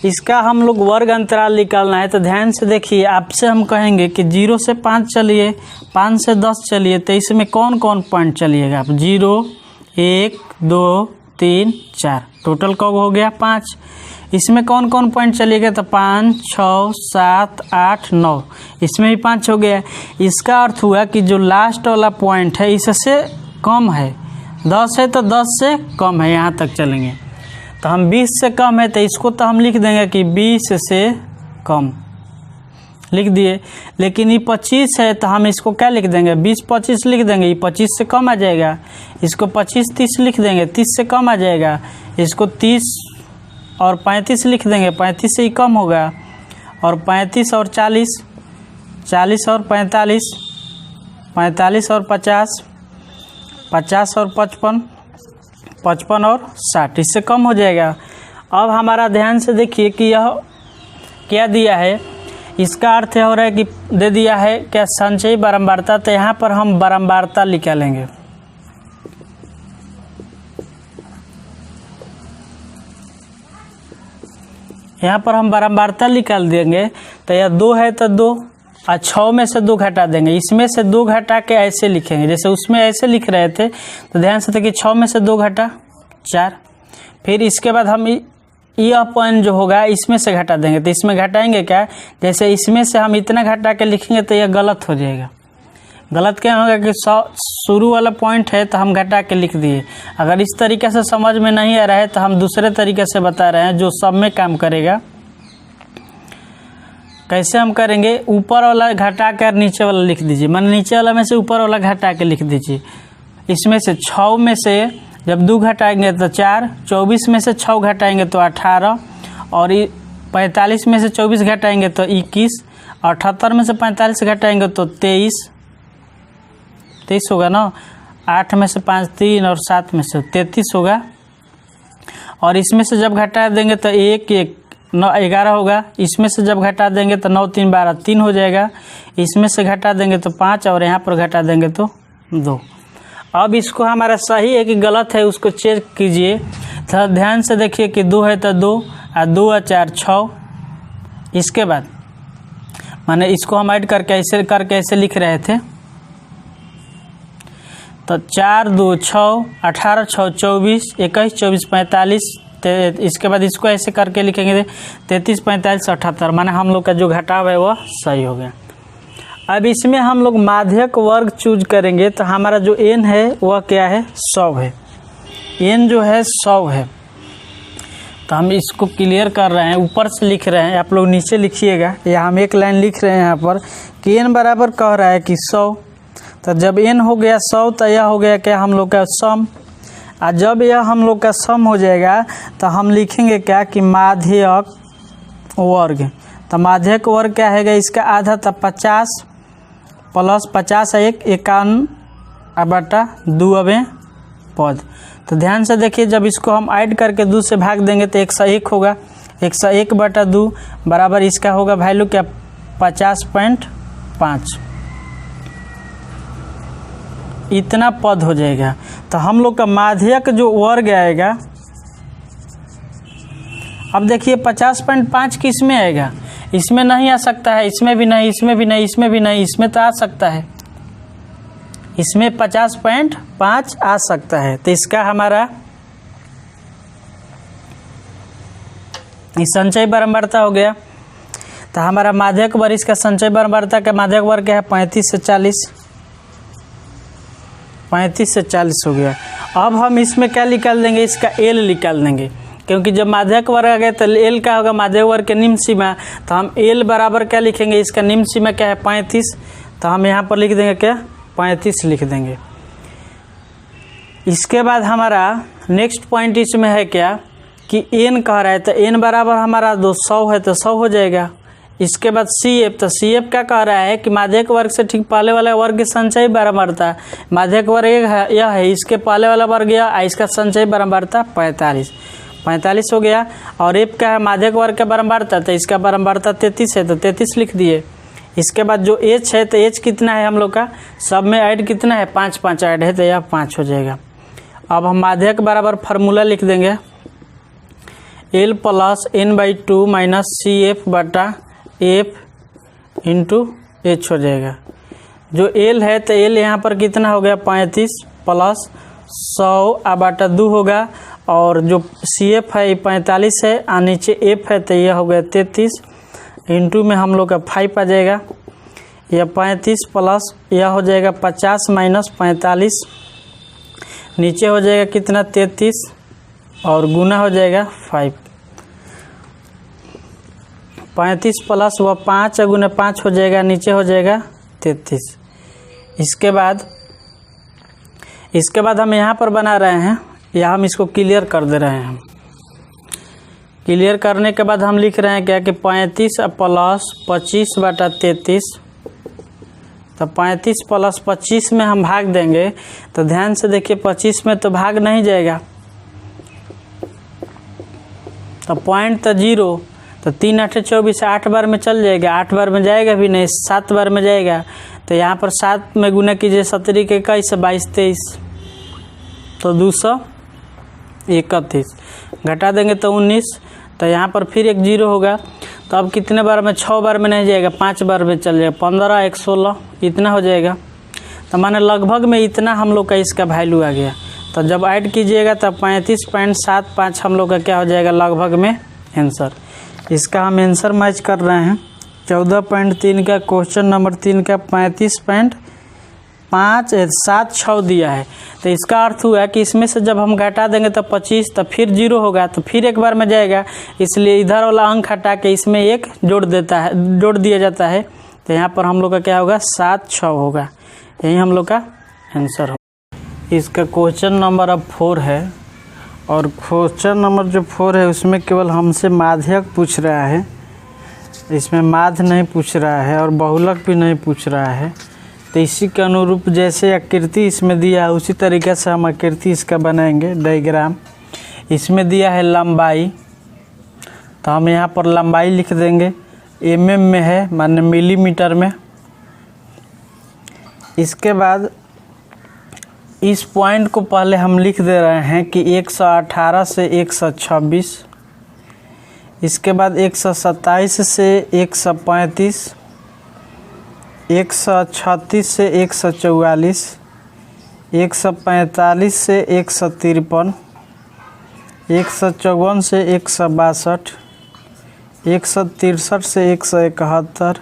इसका हम लोग वर्ग अंतराल निकालना है। तो ध्यान से देखिए, आपसे हम कहेंगे कि 0 से 5 चलिए, 5 से 10 चलिए। तो इसमें कौन कौन पॉइंट चलिएगा आप? 0, 1, 2, 3, 4, टोटल कब हो गया 5। इसमें कौन कौन पॉइंट चलिएगा? तो 5, 6, 7, 8, 9, इसमें भी 5 हो गया। इसका अर्थ हुआ कि जो लास्ट वाला पॉइंट है इससे कम है, 10 है तो 10 से कम है, यहाँ तक चलेंगे। तो हम 20 से कम है, तो इसको तो हम लिख देंगे कि 20 से कम लिख दिए। लेकिन ये 25 है तो हम इसको क्या लिख देंगे? 20, 25 लिख देंगे। ये 25 से कम आ जाएगा। इसको 25, 30 लिख देंगे, 30 से कम आ जाएगा। इसको 30 और 35 लिख देंगे, 35 से ही कम होगा। और 35 और 40, 40 और 45, 45 और 50, 50 और 55, 55 और 60, इससे कम हो जाएगा। अब हमारा ध्यान से देखिए कि यह क्या दिया है। इसका अर्थ हो रहा है कि दे दिया है क्या? संचयी बारंबारता। तो यहाँ पर हम बारंबारता निकालेंगे। यहाँ पर हम बारंबारता निकाल देंगे। तो यह 2 है तो 2 और 6 में से 2 घटा देंगे। इसमें से 2 घटा के ऐसे लिखेंगे, जैसे उसमें ऐसे लिख रहे थे। तो ध्यान से देखिए 6 में से 2 घटा 4। फिर इसके बाद हम यह पॉइंट जो होगा इसमें से घटा देंगे। तो इसमें घटाएंगे क्या? जैसे इसमें से हम इतना घटा के लिखेंगे तो यह गलत हो जाएगा। गलत क्या होगा कि 100 शुरू वाला पॉइंट है तो हम घटा के लिख दिए। अगर इस तरीके से समझ में नहीं आ रहा है तो हम दूसरे तरीके से बता रहे हैं जो सब में काम करेगा। कैसे हम करेंगे? ऊपर वाला घटा कर नीचे वाला लिख दीजिए। मान नीचे वाला में से ऊपर वाला घटा के लिख दीजिए। इसमें से 6 में से जब 2 घटाएंगे तो 4, 24 में से 6 घटाएंगे तो 18, और 45 में से 24 घटाएंगे तो 21, 78 में से 45 घटाएंगे तो 23 होगा ना। 8 में से 5 3 और 7 में से 33 होगा। और इसमें से जब घटा देंगे तो 1 1 9 11 होगा। इसमें से जब घटा देंगे तो 9 3 12 3 हो जाएगा। इसमें से घटा देंगे तो 5 और यहाँ पर घटा देंगे तो 2। अब इसको हमारा सही है कि गलत है उसको चेक कीजिए। तो ध्यान से देखिए कि 2 है तो 2 और 2 और 4 6। इसके बाद माने इसको हम ऐड करके ऐसे लिख रहे थे। तो 4 2 6 18 6 24 21 24 45। इसके बाद इसको ऐसे करके लिखेंगे 33 45 78। माने हम लोग का जो घटाव है वह सही हो गया। अब इसमें हम लोग माध्यक वर्ग चूज करेंगे। तो हमारा जो n है वह क्या है? 100 है। n जो है 100 है। तो हम इसको क्लियर कर रहे हैं, ऊपर से लिख रहे हैं, आप लोग नीचे लिखिएगा। या हम एक लाइन लिख रहे हैं यहाँ पर कि n बराबर कह रहा है कि 100। तो जब n हो गया 100 तो यह हो गया क्या? हम लोग का सम। और जब यह हम लोग का सम हो जाएगा तो हम लिखेंगे क्या कि माध्यक वर्ग। तो माध्यक वर्ग क्या है? इसका आधा। तो 50 प्लस 50 1 51 बटा 2वें पद। तो ध्यान से देखिए, जब इसको हम ऐड करके 2 से भाग देंगे तो 101 होगा। 101 बटा 2 बराबर इसका होगा वैल्यू क्या, 50.5। इतना पद हो जाएगा। तो हम लोग का माध्यक जो वर्ग आएगा, अब देखिए 50.5 किस में आएगा, इसमें नहीं आ सकता है, इसमें भी नहीं, इसमें भी नहीं, इसमें भी नहीं, इसमें तो आ सकता है, इसमें 50.5 आ सकता है। तो इसका हमारा संचय बारंबारता हो गया। तो हमारा माध्यक वर्ग, इसका संचय बारंबारता का माध्यक वर्ग क्या है, 35 से 40, 35 से 40 हो गया। अब हम इसमें क्या निकाल देंगे, इसका एल निकाल देंगे, क्योंकि जब माध्यक वर्ग आ गया तो एल क्या होगा, माध्यक वर्ग के निम्न सीमा। तो हम एल बराबर क्या लिखेंगे, इसका निम्न सीमा क्या है, 35। तो हम यहाँ पर लिख देंगे क्या, 35 लिख देंगे। इसके बाद हमारा नेक्स्ट पॉइंट इसमें है क्या कि एन कह रहा है, तो एन बराबर हमारा 200 है तो 100 हो जाएगा। इसके बाद सी एफ, तो सी एफ क्या कह रहा है कि माध्यक वर्ग से ठीक पहले वाला वर्ग की संचय बारंबारता, माध्यक वर्ग यह है, इसके पहले वाला वर्ग यह, इसका संचय बारंबारता 45 हो गया। और एफ का है माध्यक वर्ग का बारंबारता, तो इसका बारंबारता 33 है तो 33 लिख दिए। इसके बाद जो एच है, तो एच कितना है हम लोग का, सब में ऐड कितना है, 5 ऐड है तो यह 5 हो जाएगा। अब हम माध्यक बराबर फार्मूला लिख देंगे, L plus n/2 minus C F बटा एफ इंटू एच हो जाएगा। जो एल है तो एल यहाँ पर कितना हो गया, 35 प्लस 100 बटा 2 होगा। और जो सी एफ है 45 है और नीचे एफ है तो यह हो गया 33, इंटू में हम लोग का 5 आ जाएगा। यह 35 प्लस यह हो जाएगा 50 माइनस 45, नीचे हो जाएगा कितना 33 और गुना हो जाएगा 5। 35 प्लस वह 5 गुना 5 हो जाएगा, नीचे हो जाएगा 33। इसके बाद हम यहाँ पर बना रहे हैं, या हम इसको क्लियर कर दे रहे हैं। क्लियर करने के बाद हम लिख रहे हैं क्या कि 35 प्लस 25 बटा 33। तो 35 प्लस 25 में हम भाग देंगे, तो ध्यान से देखिए 25 में तो भाग नहीं जाएगा, तो पॉइंट तो 0, तो 3 8 24, 8 बार में चल जाएगा, 8 बार में जाएगा भी नहीं, 7 बार में जाएगा। तो यहाँ पर 7 में गुना कीजिए, 17 के 21 22 23, तो 231 घटा देंगे तो 19। तो यहाँ पर फिर एक 0 होगा, तो अब कितने बार में, 6 बार में नहीं जाएगा, 5 बार में चल जाएगा, 15 1 16 इतना हो जाएगा। तो माने लगभग में इतना हम लोग का इसका वैल्यू आ गया। तो जब ऐड कीजिएगा तब 35.75 हम लोग का क्या हो जाएगा लगभग में आंसर। इसका हम आंसर मैच कर रहे हैं 14.3 का क्वेश्चन नंबर 3 का 35.576 दिया है। तो इसका अर्थ हुआ कि इसमें से जब हम घटा देंगे तो 25, तो फिर 0 होगा, तो फिर एक बार में जाएगा, इसलिए इधर वाला अंक हटा के इसमें 1 जोड़ दिया जाता है। तो यहाँ पर हम लोग का क्या होगा 76 होगा, यही हम लोग का आंसर होगा। इसका क्वेश्चन नंबर अब 4 है, और क्वेश्चन नंबर जो 4 है उसमें केवल हमसे माध्यक पूछ रहा है, इसमें माध्य नहीं पूछ रहा है और बहुलक भी नहीं पूछ रहा है। तो इसी के अनुरूप जैसे आकृति इसमें दिया है उसी तरीके से हम आकृति इसका बनाएंगे डायग्राम। इसमें दिया है लंबाई, तो हम यहाँ पर लंबाई लिख देंगे, mm में है माने मिलीमीटर में। इसके बाद इस पॉइंट को पहले हम लिख दे रहे हैं कि 118 से 126, इसके बाद 127 से 135, 136 से 144, 145 से 153, 154 से 162, 163 से 171,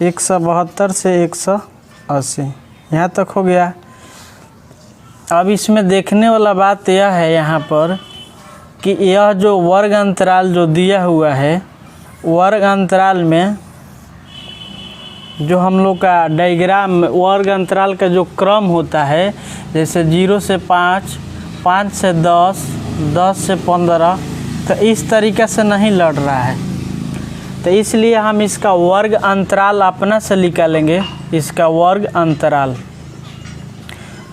172 से 180, यहाँ तक हो गया। अब इसमें देखने वाला बात यह है यहाँ पर कि यह जो वर्ग अंतराल जो दिया हुआ है, वर्ग अंतराल में जो हम लोग का डायग्राम वर्ग अंतराल का जो क्रम होता है, जैसे 0 से 5, 5 से 10, 10 से 15, तो इस तरीक़े से नहीं लड़ रहा है। तो इसलिए हम इसका वर्ग अंतराल अपना से निकालेंगे, इसका वर्ग अंतराल।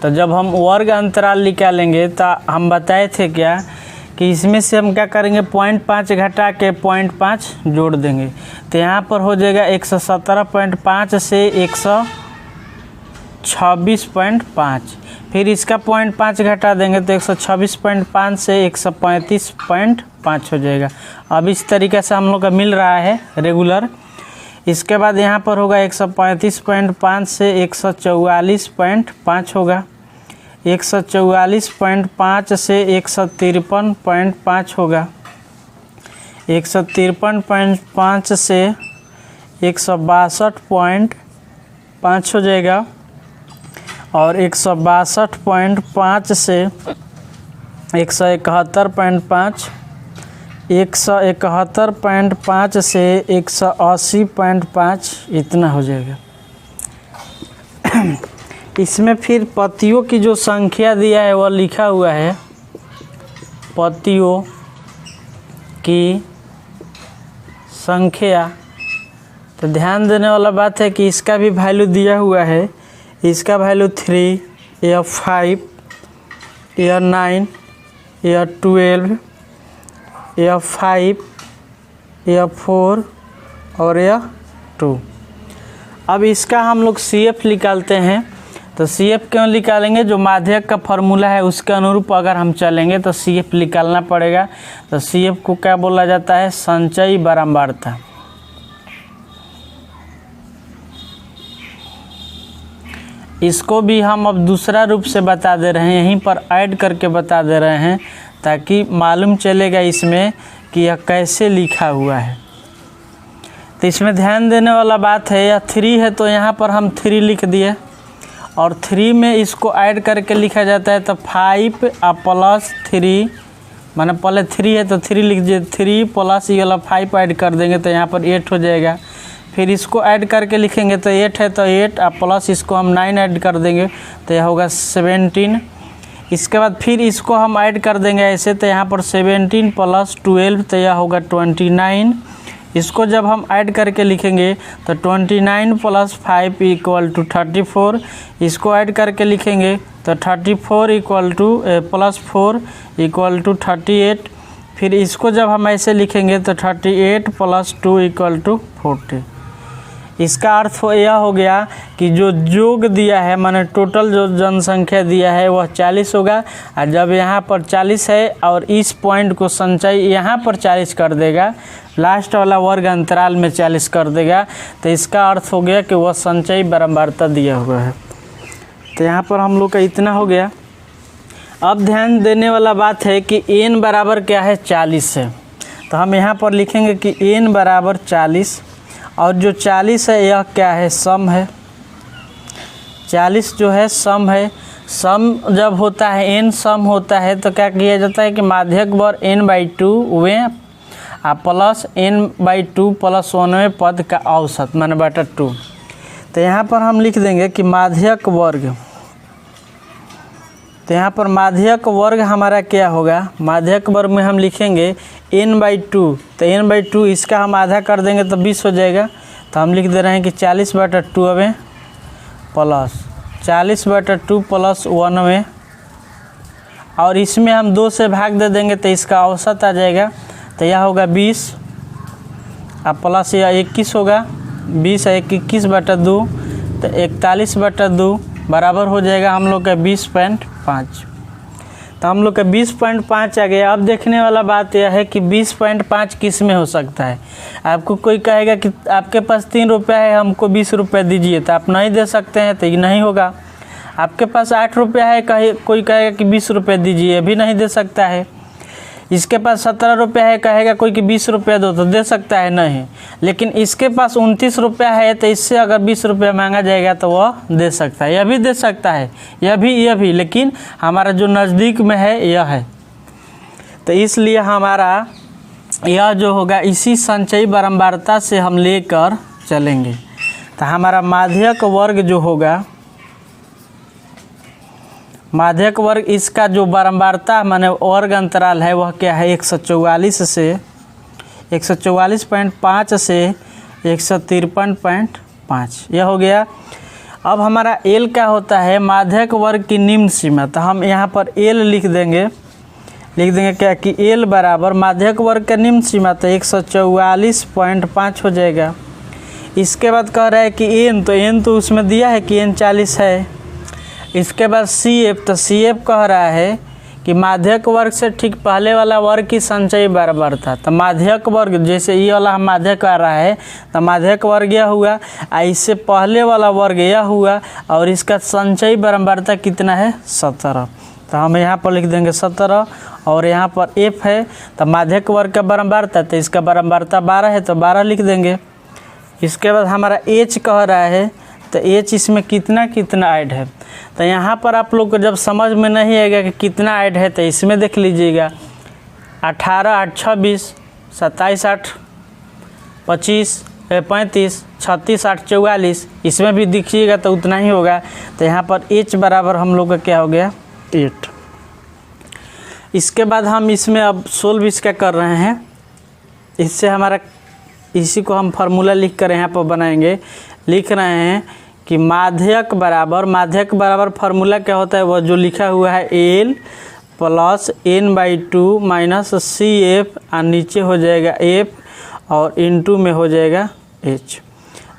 तो जब हम वर्ग अंतराल निकालेंगे तो हम बताए थे क्या कि इसमें से हम क्या करेंगे 0.5 घटा के 0.5 जोड़ देंगे। तो यहाँ पर हो जाएगा 117.5 से 126.5, फिर इसका 0.5 घटा देंगे तो 126.5 से 135.5 हो जाएगा। अब इस तरीके से हम लोग का मिल रहा है रेगुलर। इसके बाद यहाँ पर होगा 135.5 से 144.5 होगा, 144.5 से 153.5 होगा, 153.5 से 162.5 हो जाएगा, और 162.5 से 171.5, 171.5 से 180.5 इतना हो जाएगा। इसमें फिर पतियों की जो संख्या दिया है वह लिखा हुआ है, पतियों की संख्या। तो ध्यान देने वाला बात है कि इसका भी वैल्यू दिया हुआ है। इसका वैल्यू 3, यह 5, यह 9, यह 12, यह 5, यह 4 और यह 2। अब इसका हम लोग CF निकालते हैं। तो CF क्यों निकालेंगे? जो माध्यक का फॉर्मूला है उसके अनुरूप अगर हम चलेंगे तो CF निकालना पड़ेगा। तो CF को क्या बोला जाता है? संचयी बारंबारता। इसको भी हम अब दूसरा रूप से बता दे रहे हैं, यहीं पर ऐड करके बता दे रहे हैं ताकि मालूम चलेगा इसमें कि यह कैसे लिखा हुआ है। तो इसमें ध्यान देने वाला बात है, यह 3 है तो यहाँ पर हम 3 लिख दिए, और 3 में इसको ऐड करके लिखा जाता है। तो 5 प्लस 3, माने पहले 3 है तो 3 लिख दीजिए, 3 प्लस ये वाला 5 ऐड कर देंगे तो यहाँ पर 8 हो जाएगा। फिर इसको ऐड करके लिखेंगे तो 8 है तो 8 प्लस इसको हम 9 ऐड कर देंगे तो यह होगा 17। इसके बाद फिर इसको हम ऐड कर देंगे ऐसे, तो यहाँ पर 17 प्लस 12 तो यह होगा 29। इसको जब हम ऐड करके लिखेंगे तो 29 प्लस 5 इक्वल टू 34। इसको ऐड करके लिखेंगे तो 34 equal to plus 4 equal to 38। फिर इसको जब हम ऐसे लिखेंगे तो 38 प्लस 2 इक्वल टू 40। इसका अर्थ यह हो गया कि जो योग दिया है, माने टोटल जो जनसंख्या दिया है वह 40 होगा। और जब यहाँ पर 40 है और इस पॉइंट को संचय यहाँ पर 40 कर देगा, लास्ट वाला वर्ग अंतराल में 40 कर देगा, तो इसका अर्थ हो गया कि वह संचयी बारंबारता दिया हुआ है। तो यहाँ पर हम लोग का इतना हो गया। अब ध्यान देने वाला बात है कि n बराबर क्या है? 40 है। तो हम यहाँ पर लिखेंगे कि n बराबर 40, और जो 40 है यह क्या है? सम है। 40 जो है सम है। सम जब होता है, n सम होता है तो क्या किया जाता है कि माध्यक वर्ग n/2 में प्लस n/2 प्लस 1वें पद का औसत माने बटा 2। तो यहाँ पर हम लिख देंगे कि माध्यक वर्ग, तो यहाँ पर माध्यक वर्ग हमारा क्या होगा? माध्यक वर्ग में हम लिखेंगे n/2, तो n/2 इसका हम आधा कर देंगे तो 20 हो जाएगा। तो हम लिख दे रहे हैं कि 40/2 प्लस 40/2 प्लस 1, और इसमें हम 2 से भाग दे देंगे तो इसका औसत आ जाएगा। तो यह होगा 20 प्लस यह 21 होगा, 20 है 21/2 तो 41/2 बराबर हो जाएगा हम लोग का 20.5। तो हम लोग का 20.5 आ गया। अब देखने वाला बात यह है कि 20.5 किस में हो सकता है। आपको कोई कहेगा कि आपके पास 3 रुपया है, हमको 20 रुपये दीजिए, तो आप नहीं दे सकते हैं, तो ये नहीं होगा। आपके पास 8 रुपया है, कोई कहेगा कि 20 रुपये दीजिए, भी नहीं दे सकता है। इसके पास 17 रुपया है, कहेगा कोई कि 20 रुपया दो, तो दे सकता है? नहीं। लेकिन इसके पास 29 रुपया है, तो इससे अगर 20 रुपया मांगा जाएगा तो वह दे सकता है, यह भी दे सकता है, यह भी, लेकिन हमारा जो नज़दीक में है यह है। तो इसलिए हमारा यह जो होगा इसी संचयी बारंबारता से हम लेकर चलेंगे। तो हमारा माध्यक वर्ग जो होगा, माध्यक वर्ग इसका जो बारंबारता माने वर्ग अंतराल है वह क्या है? 144 से 144.5 से 153.5 यह हो गया। अब हमारा एल क्या होता है, माध्यक वर्ग की निम्न सीमा। तो हम यहाँ पर एल लिख देंगे क्या कि एल बराबर माध्यक वर्ग का निम्न सीमा तो 144.5 हो जाएगा। इसके बाद कह रहा है कि एन, तो एन तो उसमें दिया है कि एन 40 है। इसके बाद सी एफ, तो सी एफ कह रहा है कि माध्यक वर्ग से ठीक पहले वाला वर्ग की संचयी बराबर था। तो माध्यक वर्ग जैसे ये वाला माध्यक आ रहा है तो माध्यक वर्ग यह हुआ, इससे पहले वाला वर्ग यह हुआ और इसका संचयी बराबरता कितना है 17। तो हम यहाँ पर लिख देंगे 17 और यहाँ पर एफ है तो माध्यक वर्ग का बराबरता, तो इसका बराबरता 12 है तो 12 लिख देंगे। इसके बाद हमारा एच कह रहा है तो एच इसमें कितना ऐड है। तो यहाँ पर आप लोग को जब समझ में नहीं आएगा कि कितना ऐड है तो इसमें देख लीजिएगा 18 8 26, 27 8 25, 35, 36 8 44, इसमें भी देखिएगा तो उतना ही होगा। तो यहाँ पर एच बराबर हम लोग का क्या हो गया 8। इसके बाद हम इसमें अब सोल्व इसका कर रहे हैं। इससे हमारा इसी को हम फार्मूला लिख कर यहाँ पर बनाएंगे। लिख रहे हैं कि माध्यक बराबर फार्मूला क्या होता है, वह जो लिखा हुआ है L plus n/2 minus C F और नीचे हो जाएगा एफ और इनटू में हो जाएगा एच।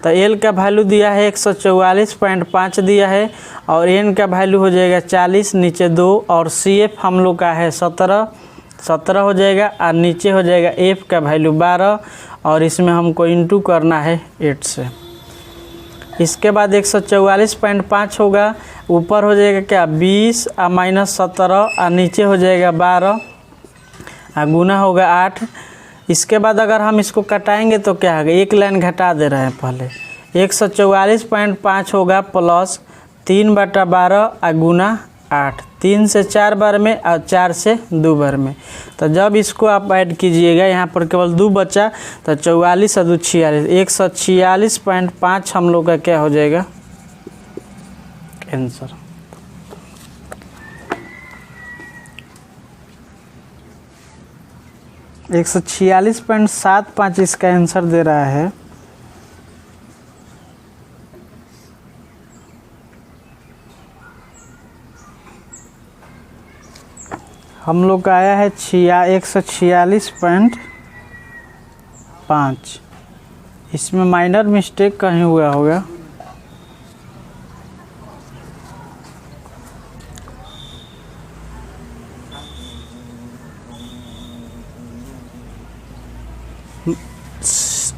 तो एल का वैल्यू दिया है 144.5 दिया है और एन का वैल्यू हो जाएगा 40, नीचे 2 और सी एफ हम लोग का है 17 हो जाएगा और नीचे हो जाएगा एफ का वैल्यू 12 और इसमें हमको इनटू करना है 8 से। इसके बाद 144.5 होगा, ऊपर हो जाएगा क्या 20 और माइनस 17 और नीचे हो जाएगा 12 और गुना होगा 8। इसके बाद अगर हम इसको कटाएंगे तो क्या होगा, एक लाइन घटा दे रहे हैं पहले। 144.5 होगा प्लस 3/12 और गुना 8, 3 से 4 बार में और 4 से 2 बार में। तो जब इसको आप ऐड कीजिएगा यहाँ पर केवल 2 बचा तो 44 और 2 46, 146.5 हम लोग का क्या हो जाएगा आंसर। एक 146.75 इसका आंसर दे रहा है। हम लोग का आया है 146.5। इसमें माइनर मिस्टेक कहीं हुआ होगा।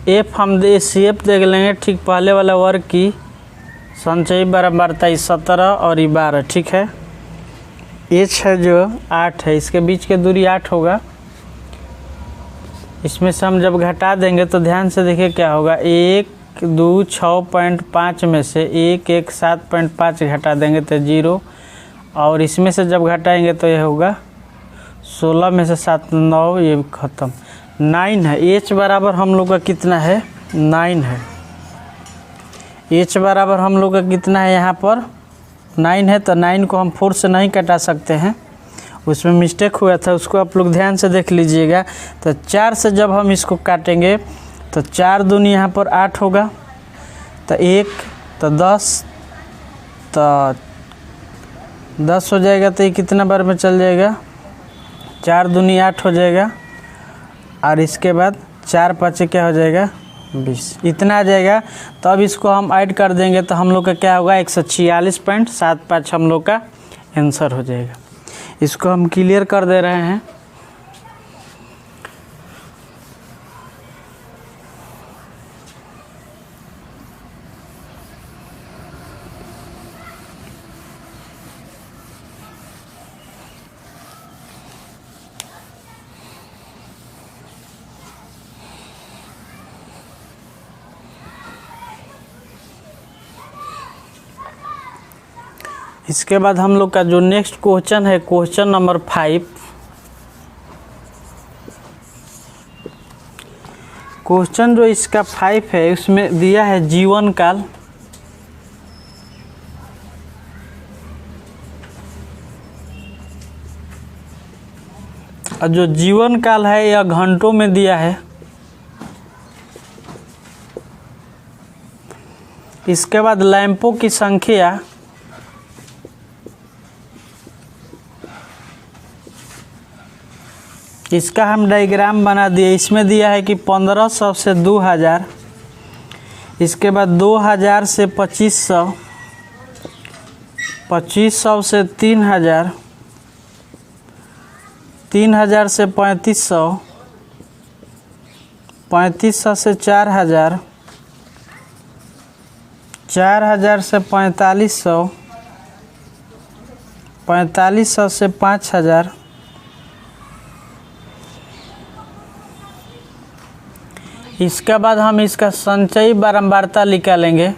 एफ हम सी एफ देख लेंगे ठीक पहले वाला वर्ग की संचयी बराबरता 17 और 12, ठीक है। एच है जो 8 है, इसके बीच के दूरी 8 होगा। इसमें से हम जब घटा देंगे तो ध्यान से देखिए क्या होगा, 1 2 6.5 में से 1 1 7.5 घटा देंगे तो 0 और इसमें से जब घटाएंगे तो यह होगा 16 में से 7 9, ये ख़त्म 9 है। एच बराबर हम लोग का कितना है 9 है। एच बराबर हम लोग का कितना है यहाँ पर 9 है। तो 9 को हम 4 से नहीं कटा सकते हैं, उसमें मिस्टेक हुआ था, उसको आप लोग ध्यान से देख लीजिएगा। तो 4 से जब हम इसको काटेंगे तो 4 दूनी यहाँ पर 8 होगा, तो 1 तो 10, तो 10 हो जाएगा। तो ये कितना बार में चल जाएगा, 4 दूनी 8 हो जाएगा और इसके बाद 4 5 क्या हो जाएगा 20, इतना आ जाएगा। तो अब इसको हम ऐड कर देंगे तो हम लोग का क्या होगा 146.75 हम लोग का आंसर हो जाएगा। इसको हम क्लियर कर दे रहे हैं। इसके बाद हम लोग का जो नेक्स्ट क्वेश्चन है क्वेश्चन नंबर 5। क्वेश्चन जो इसका 5 है उसमें दिया है जीवन काल। और जो जीवन काल है यह घंटों में दिया है इसके बाद लैंपों की संख्या इसका हम डायग्राम बना दिए। इसमें दिया है कि 1500 से 2000, इसके बाद 2000 से 2500, 2500 से 3000, 3000 से 3500, 3500 से 4000, 4000 से 4500, 4500 से 5000, इसके बाद हम इसका संचयी बारंबारता निकालेंगे।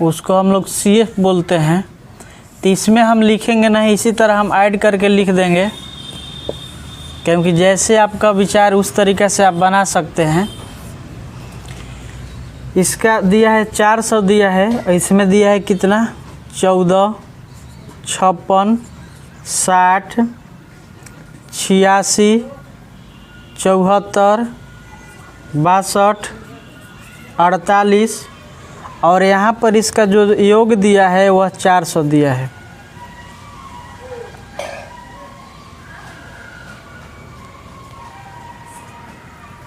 उसको हम लोग CF बोलते हैं। तो इसमें हम लिखेंगे नहीं, इसी तरह हम ऐड करके लिख देंगे, क्योंकि जैसे आपका विचार उस तरीक़े से आप बना सकते हैं। इसका दिया है 400 दिया है, इसमें दिया है कितना 14, 56, 60, 86, 74, 62, 48 और यहाँ पर इसका जो योग दिया है वह 400 दिया है।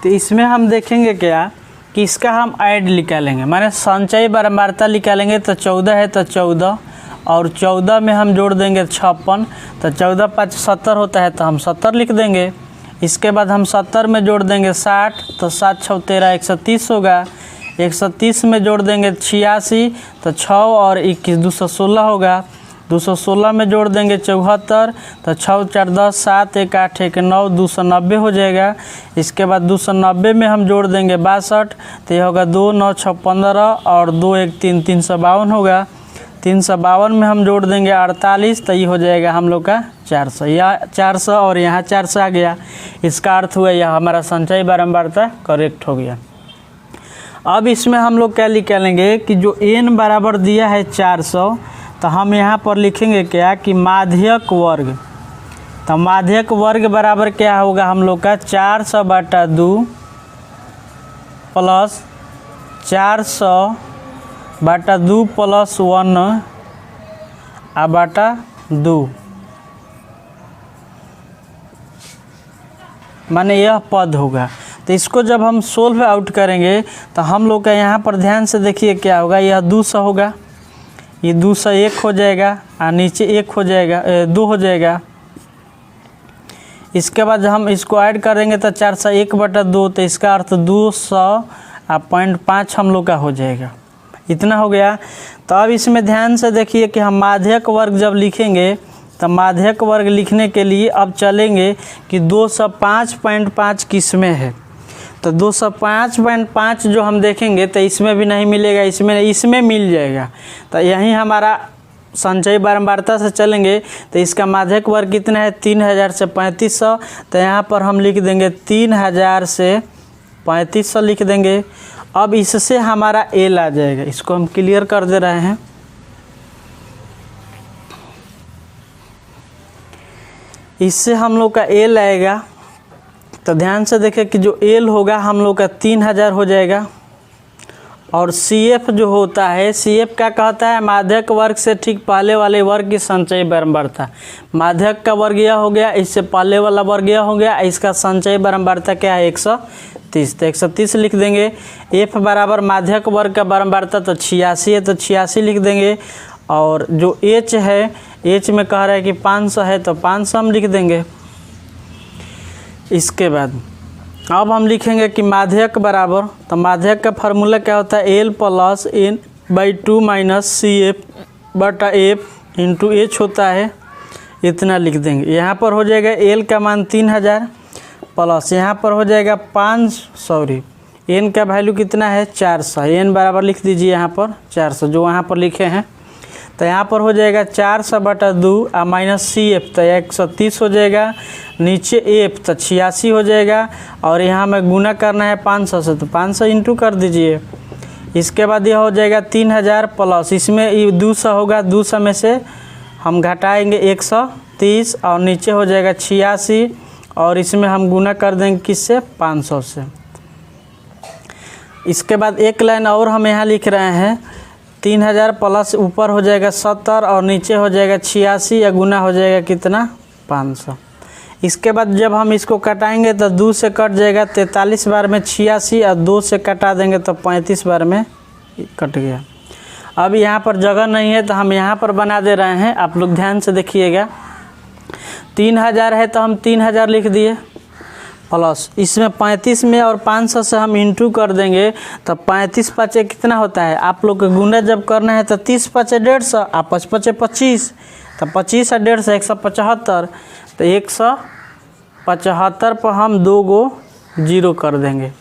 तो इसमें हम देखेंगे क्या कि इसका हम ऐड निकालेंगे, माने संचयी बारंबारता निकालेंगे। तो 14 है तो 14 और 14 में हम जोड़ देंगे 56, तो 14 5 70 होता है, तो हम 70 लिख देंगे। इसके बाद हम 70 में जोड़ देंगे 60, तो 7 6 13 130 होगा। 130 में जोड़ देंगे 86, तो 6 और 21 216 होगा। 216 में जोड़ देंगे 74, तो 6 4 10 7 1 8 1 9 290 हो जाएगा। इसके बाद 290 में हम जोड़ देंगे 62, तो ये होगा 2 9 6 15 और 2 1 3 352 होगा। 352 में हम जोड़ देंगे 48, तो ये हो जाएगा हम लोग का 400। या 400 और यहाँ 400 आ गया। इसका अर्थ हुआ यह हमारा संचयी बारंबारता करेक्ट हो गया। अब इसमें हम लोग क्या निकालेंगे कि जो n बराबर दिया है 400, तो हम यहाँ पर लिखेंगे क्या कि माध्यक वर्ग। तो माध्यक वर्ग बराबर क्या होगा हम लोग का 400/2 प्लस 400/2 प्लस 1/2, माने यह पद होगा। तो इसको जब हम सोल्व आउट करेंगे तो हम लोग का यहाँ पर ध्यान से देखिए क्या होगा, यह 200 होगा, ये 201 हो जाएगा और नीचे 1 हो जाएगा 2 हो जाएगा। इसके बाद हम इसको ऐड करेंगे तो 401/2, तो इसका अर्थ 200.5 हम लोग का हो जाएगा। इतना हो गया। तो अब इसमें ध्यान से देखिए कि हम माध्यक वर्ग जब लिखेंगे तो माध्यक वर्ग लिखने के लिए अब चलेंगे कि 205.5 किसमें है। तो 205.5 जो हम देखेंगे तो इसमें भी नहीं मिलेगा, इसमें मिल जाएगा। तो यहीं हमारा संचयी बारंबारता से चलेंगे तो इसका माध्यक वर्ग कितना है 3000 से 3500, तो यहाँ पर हम लिख देंगे 3000 से 3500 लिख देंगे। अब इससे हमारा एल आ जाएगा, इसको हम क्लियर कर दे रहे हैं। इससे हम लोग का एल आएगा, तो ध्यान से देखें कि जो एल होगा हम लोग का 3000 हो जाएगा। और CF जो होता है, CF क्या कहता है, माध्यक वर्ग से ठीक पहले वाले वर्ग की संचयी बारंबारता। माध्यक का वर्ग यह हो गया, इससे पहले वाला वर्ग यह हो गया, इसका संचयी बारंबारता क्या है 130, तो 130 लिख देंगे। F बराबर माध्यक वर्ग का बारंबारता तो 86 है, तो 86 लिख देंगे। और जो H है, H में कह रहा है कि 500 है, तो 500 हम लिख देंगे। इसके बाद अब हम लिखेंगे कि माध्यक बराबर, तो माध्यक का फार्मूला क्या होता है L plus N/2 minus CF/F into H होता है, इतना लिख देंगे। यहाँ पर हो जाएगा L का मान 3000 प्लस यहाँ पर हो जाएगा N का वैल्यू कितना है 400, N बराबर लिख दीजिए यहाँ पर 400 जो वहाँ पर लिखे हैं। तो यहाँ पर हो जाएगा 400/2 और माइनस CF तो 130 हो जाएगा, नीचे F तो 86 हो जाएगा। और यहाँ में गुना करना है 500 से, तो 500 इंटू कर दीजिए। इसके बाद यह हो जाएगा 3000 प्लस इसमें 200 होगा, 200 में से हम घटाएंगे 130 और नीचे हो जाएगा 86 और इसमें हम गुना कर देंगे किससे 500 से। इसके बाद एक लाइन और हम यहाँ लिख रहे हैं 3000 प्लस ऊपर हो जाएगा 70 और नीचे हो जाएगा 86 या गुना हो जाएगा कितना 500। इसके बाद जब हम इसको कटाएंगे तो 2 से कट जाएगा 43 बार में 86 और 2 से कटा देंगे तो 35 बार में कट गया। अब यहाँ पर जगह नहीं है तो हम यहाँ पर बना दे रहे हैं, आप लोग ध्यान से देखिएगा। 3000 है तो हम 3000 लिख दिए प्लस इसमें 35 में और 500 से हम इंटू कर देंगे तो 35 पचे कितना होता है, आप लोग को गुना जब करना है तो 30 पचे 150 और 5 पचे 25 तो 25 और 150 175 तो 175 पर हम 2 गो 0 कर देंगे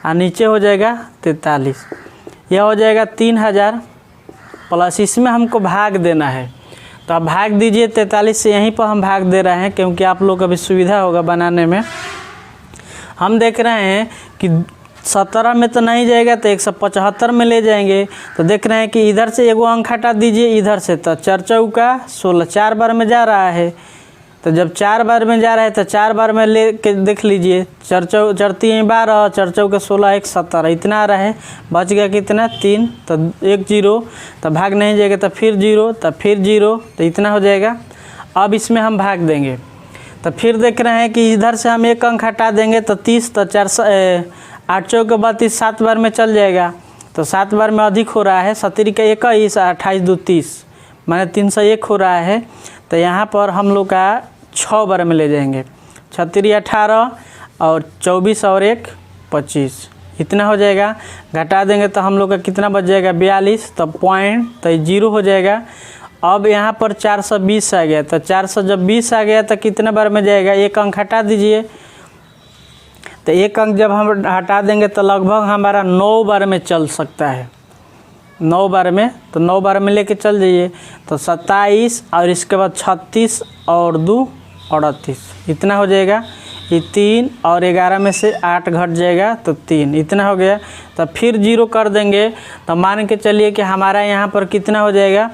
और नीचे हो जाएगा 43। यह हो जाएगा 3000 प्लस इसमें हमको भाग देना है तो आप भाग दीजिए 43 से, यहीं पर हम भाग दे रहे हैं क्योंकि आप लोग को भी सुविधा होगा बनाने में। हम देख रहे हैं कि 17 में तो नहीं जाएगा तो 175 में ले जाएंगे तो देख रहे हैं कि इधर से एगो अंक हटा दीजिए इधर से, तो 4 चौका 16 4 बार में जा रहा है। तो जब 4 बार में जा रहा है तो 4 बार में ले के देख लीजिए 4 3 12 4 चौके 16 1 17 इतना आ रहा है, बच गया कितना 3 तो 1 0 तो भाग नहीं जाएगा तो फिर 0 तो फिर 0 तो इतना हो जाएगा। अब इसमें हम भाग देंगे तो फिर देख रहे हैं कि इधर से हम 1 अंक हटा देंगे तो 30 तो 8 चौके 32 7 बार में चल जाएगा तो 7 बार में अधिक हो रहा है, 17 का 21 28 2 30 माने 301 हो रहा है। तो यहाँ पर हम लोग का 6 बार में ले जाएंगे 36 18 और 24 और 1 25 इतना हो जाएगा। घटा देंगे तो हम लोग का कितना बच जाएगा 42 तो पॉइंट तो 0 हो जाएगा। अब यहाँ पर 420 आ गया तो 400 जब 20 आ गया तो कितना बार में जाएगा, 1 अंक हटा दीजिए तो 1 अंक जब हम हटा देंगे तो लगभग हमारा 9 बार में चल सकता है, 9 बार में। तो 9 बार में लेके चल जाइए तो 27 और इसके बाद 36 और 2 38 इतना हो जाएगा। ये 3 और 11 में से 8 घट जाएगा तो 3 इतना हो गया। तो फिर 0 कर देंगे तो मान के चलिए कि हमारा यहाँ पर कितना हो जाएगा,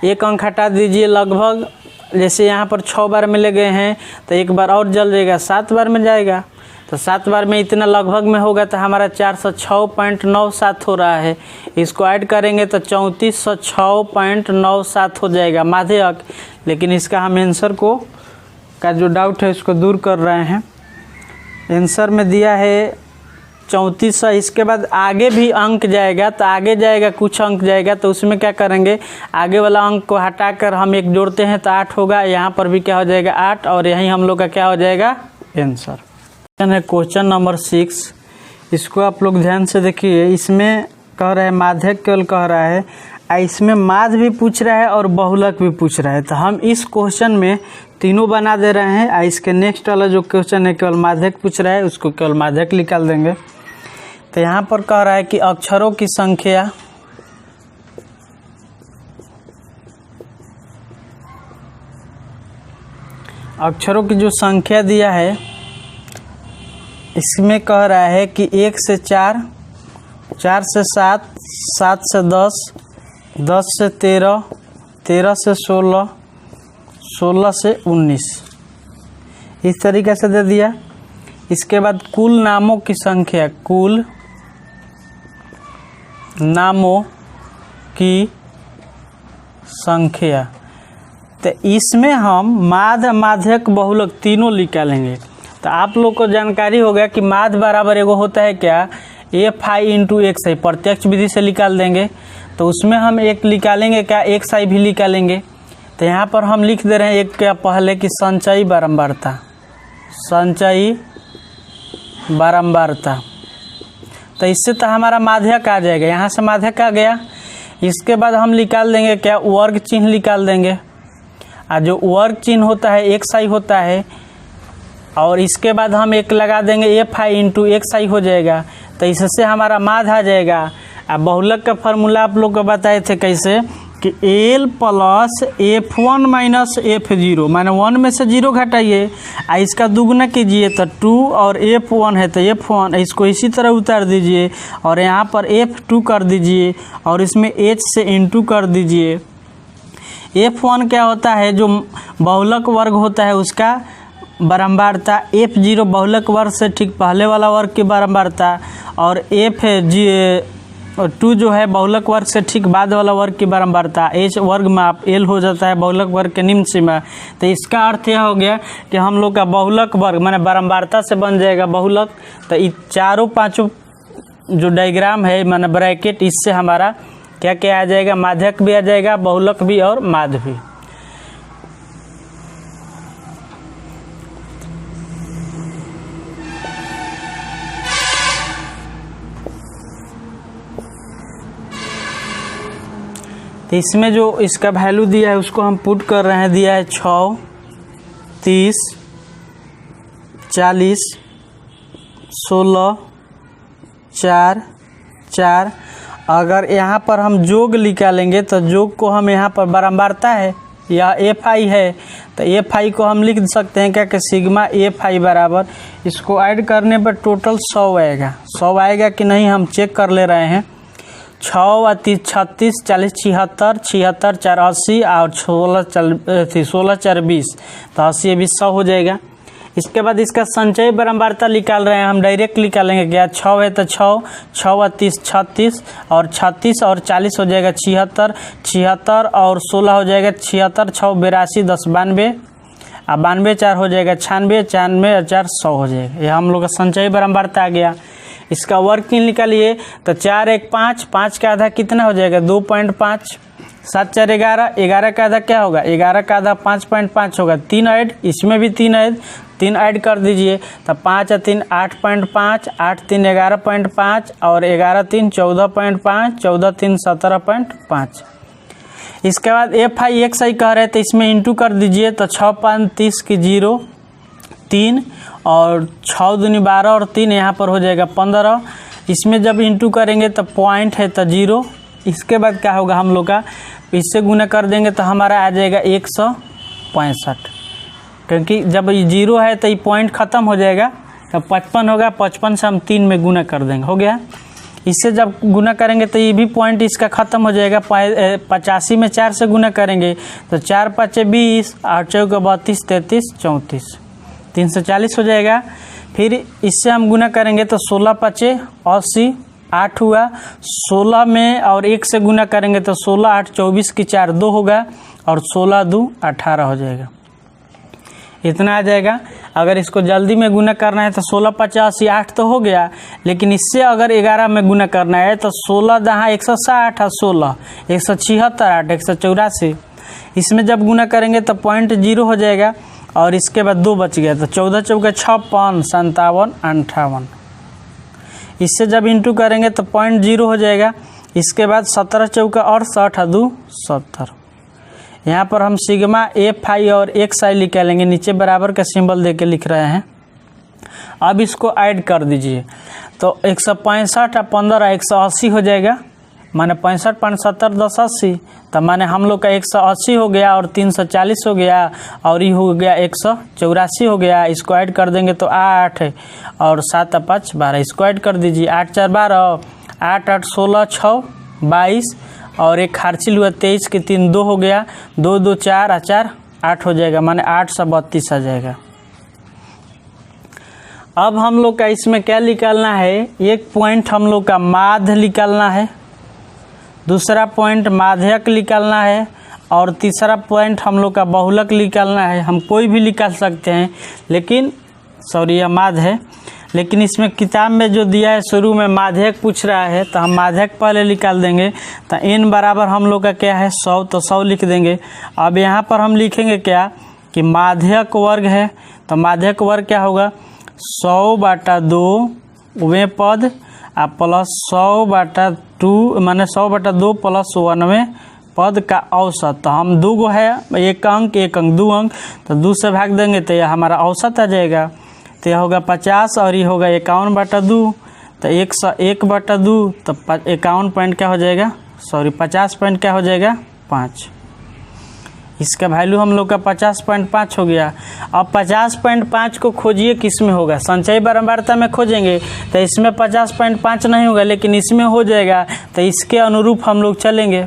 1 अंक हटा दीजिए लगभग, जैसे यहाँ पर 6 बार में ले गए हैं तो 1 बार और जल जाएगा 7 बार में जाएगा तो 7 बार में इतना लगभग में होगा तो हमारा 406.97 हो रहा है। इसको ऐड करेंगे तो 3406.97 हो जाएगा माध्यक। लेकिन इसका हम आंसर को का जो डाउट है उसको दूर कर रहे हैं। आंसर में दिया है 3400। इसके बाद आगे भी अंक जाएगा तो आगे जाएगा कुछ अंक जाएगा तो उसमें क्या करेंगे, आगे वाला अंक को हटाकर हम 1 जोड़ते हैं तो 8 होगा। यहाँ पर भी क्या हो जाएगा 8 और यहीं हम लोग का क्या हो जाएगा आंसर। क्वेश्चन नंबर 6, इसको आप लोग ध्यान से देखिए। इसमें कह रहा है माध्यक केवल कह रहा है, इसमें माध्य भी पूछ रहा है और बहुलक भी पूछ रहा है। तो हम इस क्वेश्चन में तीनों बना दे रहे हैं। इसके नेक्स्ट वाला जो क्वेश्चन है केवल माध्यक पूछ रहा है, उसको केवल माध्यक निकाल देंगे। तो यहाँ पर कह रहा है कि अक्षरों की संख्या जो संख्या दिया है इसमें कह रहा है कि 1 से 4, 4 से 7, 7 से 10, 10 से 13, 13 से 16, 16 से 19 इस तरीके से दे दिया। इसके बाद कुल नामों की संख्या, कुल नामों की संख्या, तो इसमें हम माध्य माध्यक बहुलक तीनों निकालेंगे। तो आप लोग को जानकारी होगा कि माध्य बराबर एगो होता है क्या, FI इंटू एक्स आई, प्रत्यक्ष विधि से निकाल देंगे। तो उसमें हम एक निकालेंगे क्या, एक्स आई भी निकालेंगे। तो यहाँ पर हम लिख दे रहे हैं एक क्या पहले कि संचयी बारंबारता, संचयी बारंबारता। तो इससे तो हमारा माध्यक आ जाएगा, यहाँ से माध्यक आ गया। इसके बाद हम निकाल देंगे क्या, वर्ग चिन्ह निकाल देंगे। और जो वर्ग चिन्ह होता है एक्स आई होता है, और इसके बाद हम एक लगा देंगे FI इंटू एक्स आई हो जाएगा। तो इससे हमारा माध्य आ जाएगा। अब बहुलक का फार्मूला आप लोग को बताए थे कैसे कि L plus F1 minus F0, माने 1 में से 0 घटाइए, इसका दुगुना कीजिए तो 2 और F1 है तो F1, इसको इसी तरह उतार दीजिए और यहाँ पर F2 कर दीजिए और इसमें H से इंटू कर दीजिए। F1 क्या होता है, जो बहुलक वर्ग होता है उसका बारंबारता, F0 बहुलक वर्ग से ठीक पहले वाला वर्ग की बारंबारता, और F2 जो है बहुलक वर्ग से ठीक बाद वाला वर्ग की बारंबारता। H वर्ग में आप L हो जाता है बहुलक वर्ग के निम्न सीमा। तो इसका अर्थ यह हो गया कि हम लोग का बहुलक वर्ग माने बारंबारता से बन जाएगा बहुलक। तो ये चारों पांचों जो डायग्राम है माने ब्रैकेट, इससे हमारा क्या क्या आ जाएगा, माध्यक भी आ जाएगा, बहुलक भी और माध्य भी। तो इसमें जो इसका वैल्यू दिया है उसको हम पुट कर रहे हैं। दिया है 6, 30, 40, 16, 4, 4। अगर यहाँ पर हम जोग निकालेंगे तो जोग को हम यहाँ पर बारंबारता है या FI है, तो FI को हम लिख सकते हैं क्या कि सिग्मा FI बराबर, इसको ऐड करने पर टोटल 100 आएगा। 100 आएगा कि नहीं हम चेक कर ले रहे हैं। 6 व 30 36, 40 76, 76 4 80 और 16 4 20, तो 80 20 100 हो जाएगा। इसके बाद इसका संचय बारंबारता निकाल रहे हैं, हम डायरेक्ट निकालेंगे क्या। 6 है तो 6, 6 व 30 36 और 36 और 40 हो जाएगा 76, 76 और 16 हो जाएगा 76, 6 82 10 92, और 92 4 हो जाएगा 96, 96 और 4 100 हो जाएगा। ये हम लोग का संचय बारंबारता आ गया। इसका वर्ग की निकालिए तो 4 1 5, 5 का आधा कितना हो जाएगा 2.5, 7 4 11, 11 का आधा क्या होगा, 11 का आधा 5.5 होगा। 3 ऐड, इसमें भी 3 ऐड, 3 ऐड कर दीजिए तो 5 और 3 8.5, 8 3 11.5 और 11 3 14.5, 14 3 17.5। इसके बाद FI XI कह रहे हैं तो इसमें इंटू कर दीजिए तो 6 5 30 की 0 3 और 6 दूनी 12 और 3 यहाँ पर हो जाएगा 15। इसमें जब इंटू करेंगे तो पॉइंट है तो 0। इसके बाद क्या होगा हम लोग का, इससे गुना कर देंगे तो हमारा आ जाएगा 165, क्योंकि जब ये 0 है तो ये पॉइंट ख़त्म हो जाएगा तो 55 होगा। 55 से हम 3 में गुना कर देंगे, हो गया। इससे जब गुना करेंगे तो ये भी पॉइंट इसका ख़त्म हो जाएगा। 85 में 4 से गुना करेंगे तो 4 5 20, 8 4 32, 33 34, 340 हो जाएगा। फिर इससे हम गुना करेंगे तो 16 5 80, 8 हुआ। 16 में और 1 से गुना करेंगे तो 16 8 24 की 4 2 होगा और 16 2 18 हो जाएगा। इतना आ जाएगा। अगर इसको जल्दी में गुना करना है तो 16 85 8 तो हो गया, लेकिन इससे अगर 11 में गुना करना है तो 16 दहाँ 160 और 16 176 8 184। इसमें जब गुना करेंगे तो पॉइंट 0 हो जाएगा और इसके बाद 2 बच गया तो 14 चौके 56 57 58। इससे जब इंटू करेंगे तो पॉइंट 0 हो जाएगा। इसके बाद 17 चौका 68 और 2 70। यहाँ पर हम सिग्मा FI और XI निकालेंगे, नीचे बराबर का सिंबल देके लिख रहे हैं। अब इसको ऐड कर दीजिए तो 165 और 15 180 हो जाएगा, माने 65 5 70 10 80, तो माने हम लोग का 180 हो गया और 340 हो गया और ये हो गया 184 हो गया। इसको ऐड कर देंगे तो 8 और 7 5 12, इसको ऐड कर दीजिए। 8 4 12, 8 8 16 6 22 और एक खारचिल हुआ 23 की 3 2 हो गया, 2 2 4 और 4 8 हो जाएगा, माने 832 आ जाएगा। अब हम लोग का इसमें क्या निकालना है, एक पॉइंट हम लोग का माध्य निकालना है, दूसरा पॉइंट माध्यक निकालना है और तीसरा पॉइंट हम लोग का बहुलक निकालना है। हम कोई भी निकाल सकते हैं, लेकिन सॉरी यह माध्य है, लेकिन इसमें किताब में जो दिया है शुरू में माध्यक पूछ रहा है तो हम माध्यक पहले निकाल देंगे। तो n बराबर हम लोग का क्या है 100, तो 100 लिख देंगे। अब यहाँ पर हम लिखेंगे क्या कि माध्यक वर्ग है, तो माध्यक वर्ग क्या होगा 100/2 वे पद प्लस 100/2 माने 100/2 प्लस 91 पद का औसत। तो हम 2 गो है, एक अंक 2 अंक, तो 2 से भाग देंगे तो यह हमारा औसत आ जाएगा। तो यह होगा 50 और ये होगा 51/2, तो 101/2, तो 51 पॉइंट क्या हो जाएगा, सॉरी 50 पॉइंट क्या हो जाएगा 5। इसका वैल्यू हम लोग का 50.5 हो गया। अब 50.5 को खोजिए किस में होगा, संचयी बारंबारता में खोजेंगे तो इसमें 50.5 नहीं होगा, लेकिन इसमें हो जाएगा, तो इसके अनुरूप हम लोग चलेंगे।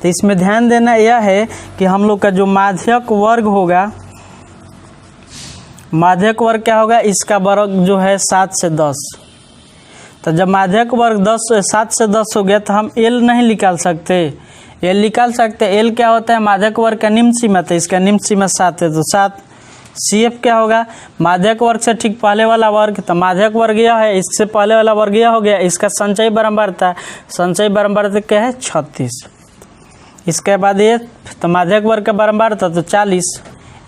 तो इसमें ध्यान देना यह है कि हम लोग का जो माध्यक वर्ग होगा माध्यक वर्ग क्या होगा, इसका वर्ग जो है 7 से 10। तो जब माध्यक वर्ग 7 से 10 हो गया तो हम एल नहीं निकाल सकते, एल निकाल सकते। एल क्या होता है, माध्यक वर्ग का निम्न सीमा, तो इसका निम्न सीमा 7 है, तो 7। CF क्या होगा, माध्यक वर्ग से ठीक पहले वाला वर्ग, तो माध्यक वर्ग यह है, इससे पहले वाला वर्ग यह हो गया, इसका संचयी बारंबारता, संचयी बारंबारता क्या है 36। इसके बाद ये तो माध्यक वर्ग का बारंबारता तो 40।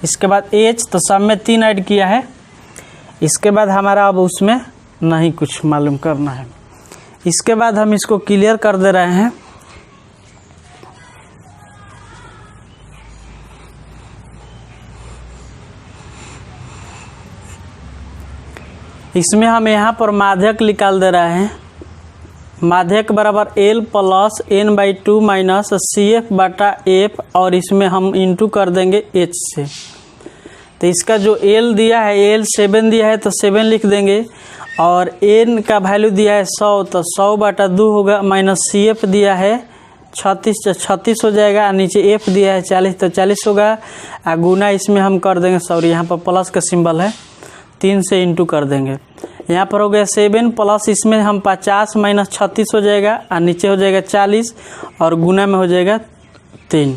इसके बाद H, तो सब में 3 ऐड किया है। इसके बाद हमारा अब उसमें नहीं कुछ मालूम करना है। इसके बाद हम इसको क्लियर कर दे रहे हैं। इसमें हम यहाँ पर माध्यक निकाल दे रहे हैं। माध्यक बराबर L plus n/2 minus CF बटा F, और इसमें हम इंटू कर देंगे H से। तो इसका जो L दिया है, L 7 दिया है तो 7 लिख देंगे, और n का वैल्यू दिया है 100, तो 100 बटा 2 होगा, माइनस CF दिया है 36, तो 36 हो जाएगा, नीचे F दिया है 40, तो 40 होगा, गुना इसमें हम कर देंगे, सॉरी यहाँ पर प्लस का सिंबल है, 3 से इंटू कर देंगे। यहाँ पर हो गया 7 प्लस इसमें हम 50 माइनस 36 हो जाएगा, और नीचे हो जाएगा 40, और गुना में हो जाएगा 3।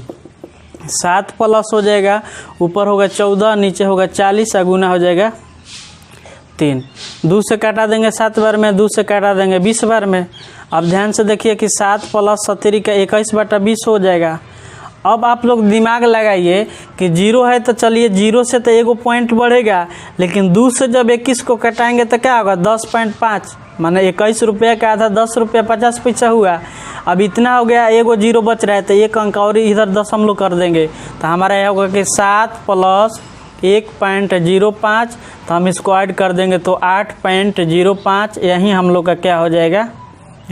7 प्लस हो जाएगा, ऊपर होगा 14, नीचे होगा 40, और गुना हो जाएगा 3। 2 से काटा देंगे 7 बार में, 2 से काटा देंगे 20 बार में। अब ध्यान से देखिए कि 7 प्लस 70 का 21 बटा 20 हो जाएगा। अब आप लोग दिमाग लगाइए कि 0 है तो चलिए 0 से तो एगो पॉइंट बढ़ेगा, लेकिन 2 से जब 21 को कटाएंगे तो क्या होगा 10.5, माने 21 रुपये का आधा 10 रुपया 50 पैसा हुआ। अब इतना हो गया, एगो 0 बच रहा है तो एक अंक और इधर 10 हम लोग कर देंगे, तो हमारा यह होगा कि 7 प्लस 1.05, तो हम इसको ऐड कर देंगे तो 8.05, यही हम लोग का क्या हो जाएगा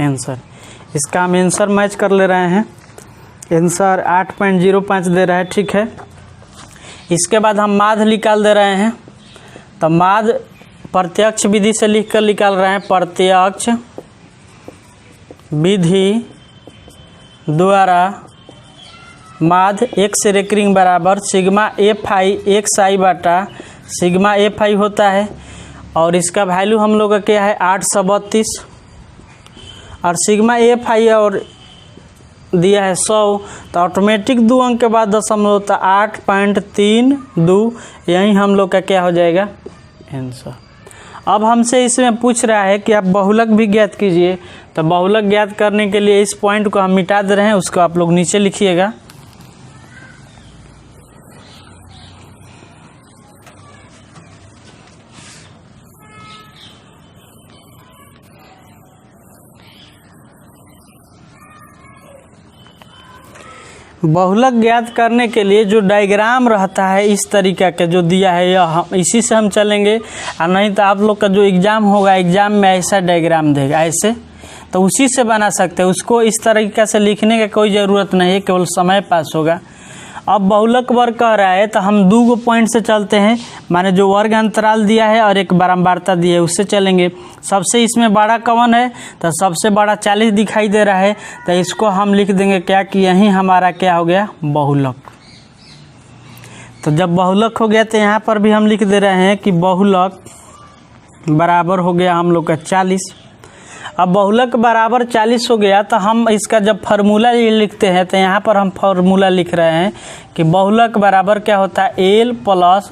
आंसर। इसका हम आंसर मैच कर ले रहे हैं, आंसर 8.05 दे रहा है, ठीक है। इसके बाद हम माध्य निकाल दे रहे हैं। तो माध्य प्रत्यक्ष विधि से लिख कर निकाल रहे हैं। प्रत्यक्ष विधि द्वारा माध्य x रेकरिंग बराबर सिग्मा FI XI बटा सिग्मा FI होता है, और इसका वैल्यू हम लोग का क्या है 832, और सिग्मा FI और दिया है 100, तो ऑटोमेटिक 2 अंक के बाद दशमलव होता 8.32, यही हम लोग का क्या हो जाएगा आंसर। अब हमसे इसमें पूछ रहा है कि आप बहुलक भी ज्ञात कीजिए, तो बहुलक ज्ञात करने के लिए इस पॉइंट को हम मिटा दे रहे हैं, उसको आप लोग नीचे लिखिएगा। बहुलक ज्ञात करने के लिए जो डायग्राम रहता है इस तरीका का जो दिया है, यह इसी से हम चलेंगे, और नहीं तो आप लोग का जो एग्ज़ाम होगा, एग्ज़ाम में ऐसा डायग्राम देगा ऐसे, तो उसी से बना सकते हैं। उसको इस तरीका से लिखने का कोई ज़रूरत नहीं है, केवल समय पास होगा। अब बहुलक वर्ग कह रहा है तो हम 2 पॉइंट से चलते हैं, माने जो वर्ग अंतराल दिया है और एक बारंबारता दी है उससे चलेंगे। सबसे इसमें बड़ा कौन है, तो सबसे बड़ा 40 दिखाई दे रहा है, तो इसको हम लिख देंगे क्या कि यही हमारा क्या हो गया बहुलक। तो जब बहुलक हो गया तो यहाँ पर भी हम लिख दे रहे हैं कि बहुलक बराबर हो गया हम लोग का 40। अब बहुलक बराबर 40 हो गया तो हम इसका जब फार्मूला ये लिखते हैं तो यहाँ पर हम फार्मूला लिख रहे हैं कि बहुलक बराबर क्या होता है L प्लस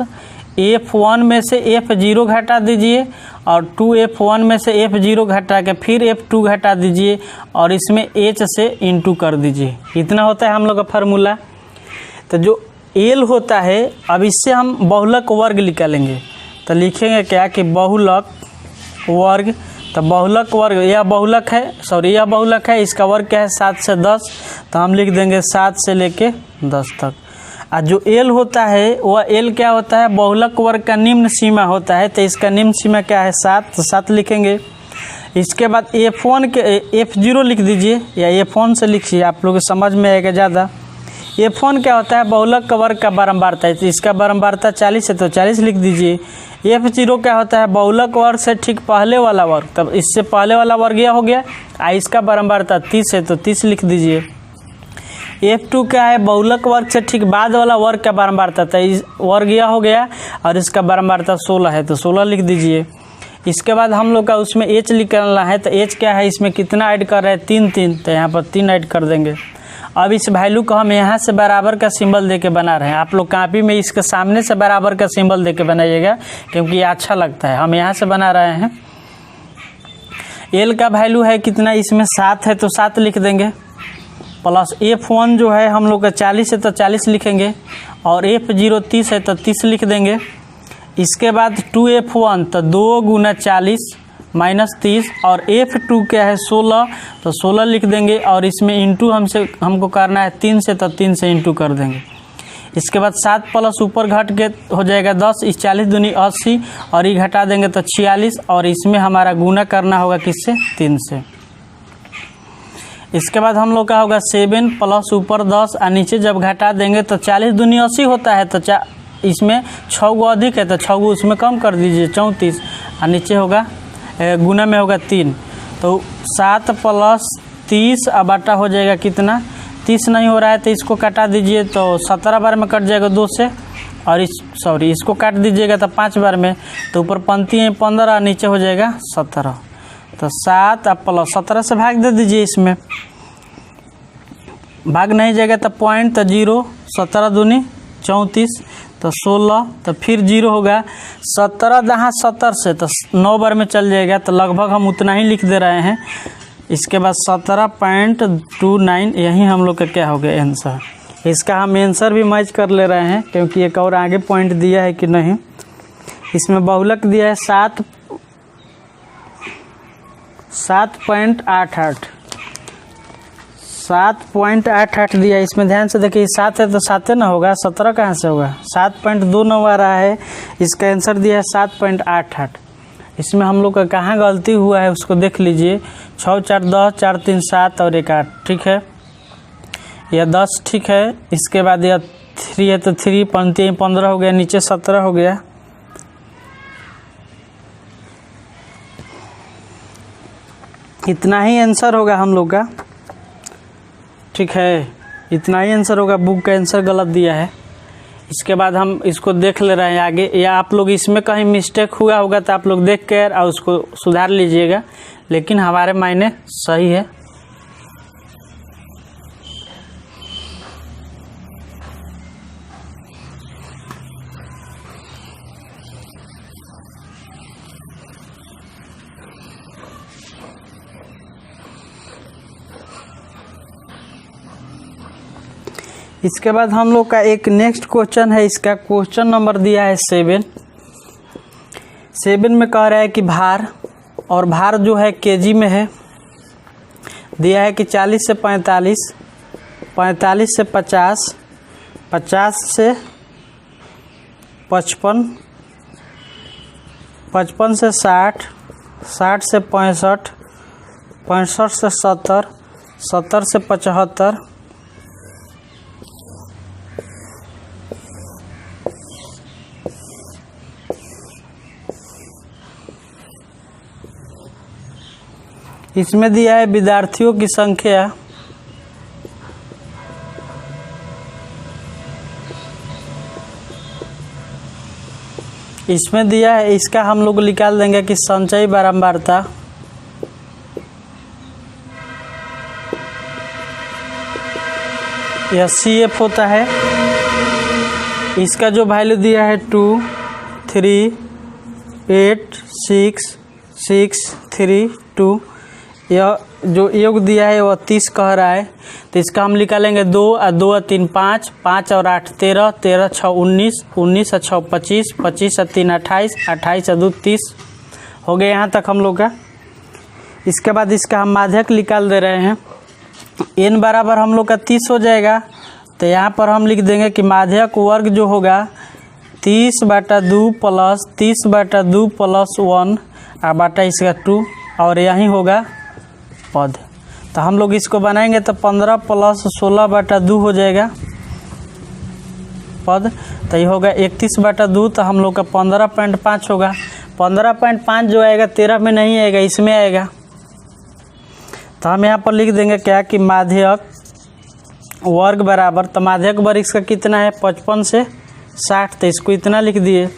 F1 में से F0 घटा दीजिए, और 2F1 में से F0 घटा के फिर F2 घटा दीजिए, और इसमें H से इंटू कर दीजिए। इतना होता है हम लोग का फार्मूला। तो जो L होता है, अब इससे हम बहुलक वर्ग निकालेंगे, तो लिखेंगे क्या कि बहुलक वर्ग। तो बहुलक वर्ग यह बहुलक है, सॉरी यह बहुलक है, इसका वर्ग क्या है 7 से 10, तो हम लिख देंगे 7 से लेके 10 तक। और जो L होता है वह L क्या होता है, बहुलक वर्ग का निम्न सीमा होता है, तो इसका निम्न सीमा क्या है 7, तो 7 लिखेंगे। इसके बाद F1 के F0 लिख दीजिए, या F1 से लिखिए, आप लोग समझ में आएगा ज़्यादा। F1 क्या होता है, बहुलक का वर्ग का बारंबारता है, तो इसका बारंबारता 40 है, तो 40 लिख दीजिए। F0 क्या होता है, बहुलक वर्ग से ठीक पहले वाला वर्ग, तब इससे पहले वाला वर्ग यह हो गया, इसका बारंबारता 30 है, तो 30 लिख दीजिए। F2 क्या है, बहुलक वर्ग से ठीक बाद वाला वर्ग का बारंबारता था। इस वर्ग यह हो गया और इसका बारंबारता 16 है, तो 16 लिख दीजिए। इसके बाद हम लोग का उसमें h निकालना है, तो h क्या है, इसमें कितना ऐड कर रहे हैं, 3, तो यहाँ पर 3 ऐड कर देंगे। अब इस वैल्यू को हम यहाँ से बराबर का सिंबल देके बना रहे हैं। आप लोग कॉपी में इसके सामने से बराबर का सिंबल देके बनाइएगा, क्योंकि ये अच्छा लगता है। हम यहाँ से बना रहे हैं। L का वैल्यू है कितना, इसमें 7 है, तो 7 लिख देंगे। प्लस F1 जो है हम लोग का 40 है, तो 40 लिखेंगे। और F0 30 है, तो 30 लिख देंगे। इसके बाद 2F1 तो 2 गुना 40 माइनस 30, और F2 क्या है 16, तो 16 लिख देंगे। और इसमें इंटू हमको करना है 3 से, तो 3 से इंटू कर देंगे। इसके बाद 7 प्लस ऊपर घट के हो जाएगा 10, इस 40 दूनी 80, और ये घटा देंगे तो 46, और इसमें हमारा गुना करना होगा किससे, 3 से। इसके बाद हम लोग का होगा 7 प्लस ऊपर 10, और नीचे जब घटा देंगे तो 40 दूनी 80 होता है, तो इसमें 6 गो अधिक है, तो 6 गो उसमें कम कर दीजिए, 34, और नीचे होगा गुना में होगा 3, तो 7 प्लस 30 अब बटा हो जाएगा कितना, 30 नहीं हो रहा है, तो इसको काटा दीजिए, तो 17 बार में कट जाएगा 2 से, और इसको काट दीजिएगा तो 5 बार में, तो ऊपर पंक्ति है 15, नीचे हो जाएगा 17, तो 7 अब प्लस 17 से भाग दे दीजिए। इसमें भाग नहीं जाएगा तो पॉइंट, तो 0, 17 दूनी 34, तो 16, तो फिर 0 होगा। 17 जहाँ 70 से तो 9 बार में चल जाएगा, तो लगभग हम उतना ही लिख दे रहे हैं। इसके बाद 17.29 यही हम लोग का क्या हो गया आंसर। इसका हम आंसर भी मैच कर ले रहे हैं, क्योंकि एक और आगे पॉइंट दिया है कि नहीं। इसमें बहुलक दिया है 7.88 दिया। इसमें ध्यान से देखिए 7 है तो 7 ना होगा, 17 कहाँ से होगा, 7.29 आ रहा है। इसका आंसर दिया है 7.88। इसमें हम लोग का कहाँ गलती हुआ है उसको देख लीजिए। 6 4 10, 4 3 7 और 1 8, ठीक है, यह 10 ठीक है। इसके बाद यह 3 है, तो 3 पंक्ति 15 हो गया, नीचे 17 हो गया। इतना ही आंसर होगा हम लोग का, ठीक है, इतना ही आंसर होगा। बुक का आंसर गलत दिया है। इसके बाद हम इसको देख ले रहे हैं आगे, या आप लोग इसमें कहीं मिस्टेक हुआ होगा तो आप लोग देख कर और उसको सुधार लीजिएगा, लेकिन हमारे मायने सही है। इसके बाद हम लोग का एक नेक्स्ट क्वेश्चन है। इसका क्वेश्चन नंबर दिया है 7 में कह रहा है कि भार, और भार जो है केजी में है। दिया है कि 40 से 45, 45 से 50, 50 से 55, 55 से 60, 60 से 65, 65 से 70, 70 से 75, इसमें दिया है विद्यार्थियों की संख्या। इसमें दिया है, इसका हम लोग निकाल देंगे कि संचयी बारंबारता। यह CF होता है। इसका जो वैल्यू दिया है 2 3 8 6 6 3 2, यह जो योग दिया है वह 30 कह रहा है, तो इसका हम निकालेंगे 2 और 2 और 3 5, 5 और 8 13, 13 6 19, 19 और 6 25, 25 और 3 28, 28 और 2 30 हो गए यहाँ तक हम लोग का। इसके बाद इसका हम माध्यक निकाल दे रहे हैं। n बराबर हम लोग का 30 हो जाएगा, तो यहाँ पर हम लिख देंगे कि माध्यक वर्ग जो होगा 30/2 प्लस 30/2 प्लस 1 और बटा इसका 2, और यही होगा पद। तो हम लोग इसको बनाएंगे तो 15 प्लस 16/2 हो जाएगा पद, तो ये होगा 31/2, तो हम लोग का 15.5 होगा। 15.5 जो आएगा 13 में नहीं आएगा, इसमें आएगा। तो हम यहाँ पर लिख देंगे क्या कि माध्यक वर्ग बराबर, तो माध्यक वर्ग इसका कितना है 55 से 60, तो इसको इतना लिख दिए।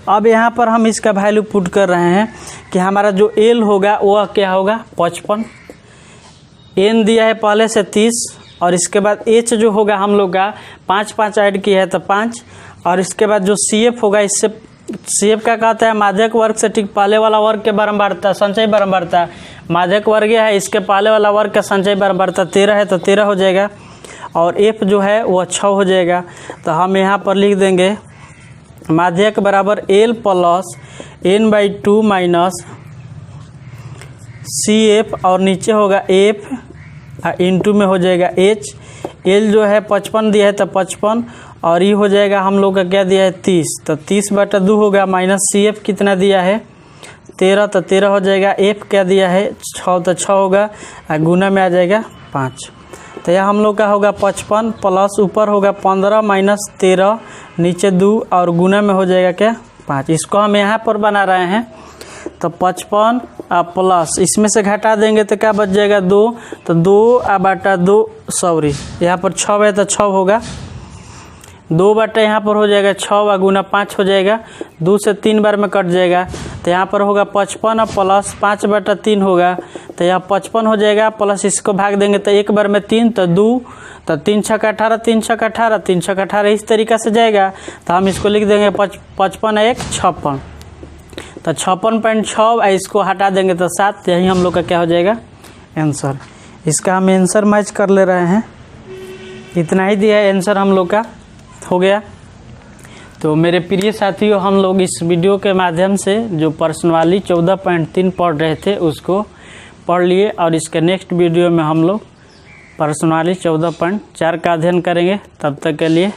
अब यहाँ पर हम इसका वैल्यू पुट कर रहे हैं कि हमारा जो एल होगा वह क्या होगा 55, एन दिया है पहले से 30, और इसके बाद एच जो होगा हम लोग का 5 ऐड किया है तो 5, और इसके बाद जो सी एफ होगा, इससे सी एफ का कहता है माध्यक वर्ग से ठीक पहले वाला वर्ग के बराबरता, संचय बराबरता। माध्यक वर्ग है, इसके पहले वाला वर्ग का संचय बराबरता 13 है तो 13 हो जाएगा, और एफ जो है वह 6 हो जाएगा। तो हम यहाँ पर लिख देंगे माध्यक बराबर L plus n/2 minus C F, और नीचे होगा एफ इंटू में हो जाएगा एच। एल जो है 55 दिया है तो 55, और ये हो जाएगा हम लोग का क्या दिया है 30, तो 30/2 होगा, माइनस सी एफ कितना दिया है 13, तो 13 हो जाएगा। एफ क्या दिया है 6, तो 6 होगा, और गुना में आ जाएगा 5। तो यह हम लोग का होगा 55 प्लस ऊपर होगा 15 माइनस 13, नीचे 2, और गुना में हो जाएगा क्या 5। इसको हम यहाँ पर बना रहे हैं, तो 55 प्लस इसमें से घटा देंगे तो क्या बच जाएगा 2, तो 2/2 सॉरी यहाँ पर 6 है तो 6 होगा, 2 बटा यहाँ पर हो जाएगा 6 गुना 5 हो जाएगा, 2 से 3 बार में कट जाएगा, तो यहाँ पर होगा 55 प्लस 5/3 होगा, तो यहाँ 55 हो जाएगा, प्लस इसको भाग देंगे तो एक बार में 3, तो 2, तो 3 छक्का 18, 3 छक्का 18, 3 छक्का 18 इस तरीक़ा से जाएगा। तो हम इसको लिख देंगे 55 1 56, तो 56.6, इसको हटा देंगे तो 7, यही हम लोग का क्या हो जाएगा आंसर। इसका हम आंसर मैच कर ले रहे हैं, इतना ही दिया है आंसर हम लोग का हो गया। तो मेरे प्रिय साथियों, हम लोग इस वीडियो के माध्यम से जो प्रश्नावली 14.3 पढ़ रहे थे उसको पढ़ लिए, और इसके नेक्स्ट वीडियो में हम लोग प्रश्नावली 14.4 का अध्ययन करेंगे। तब तक के लिए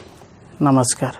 नमस्कार।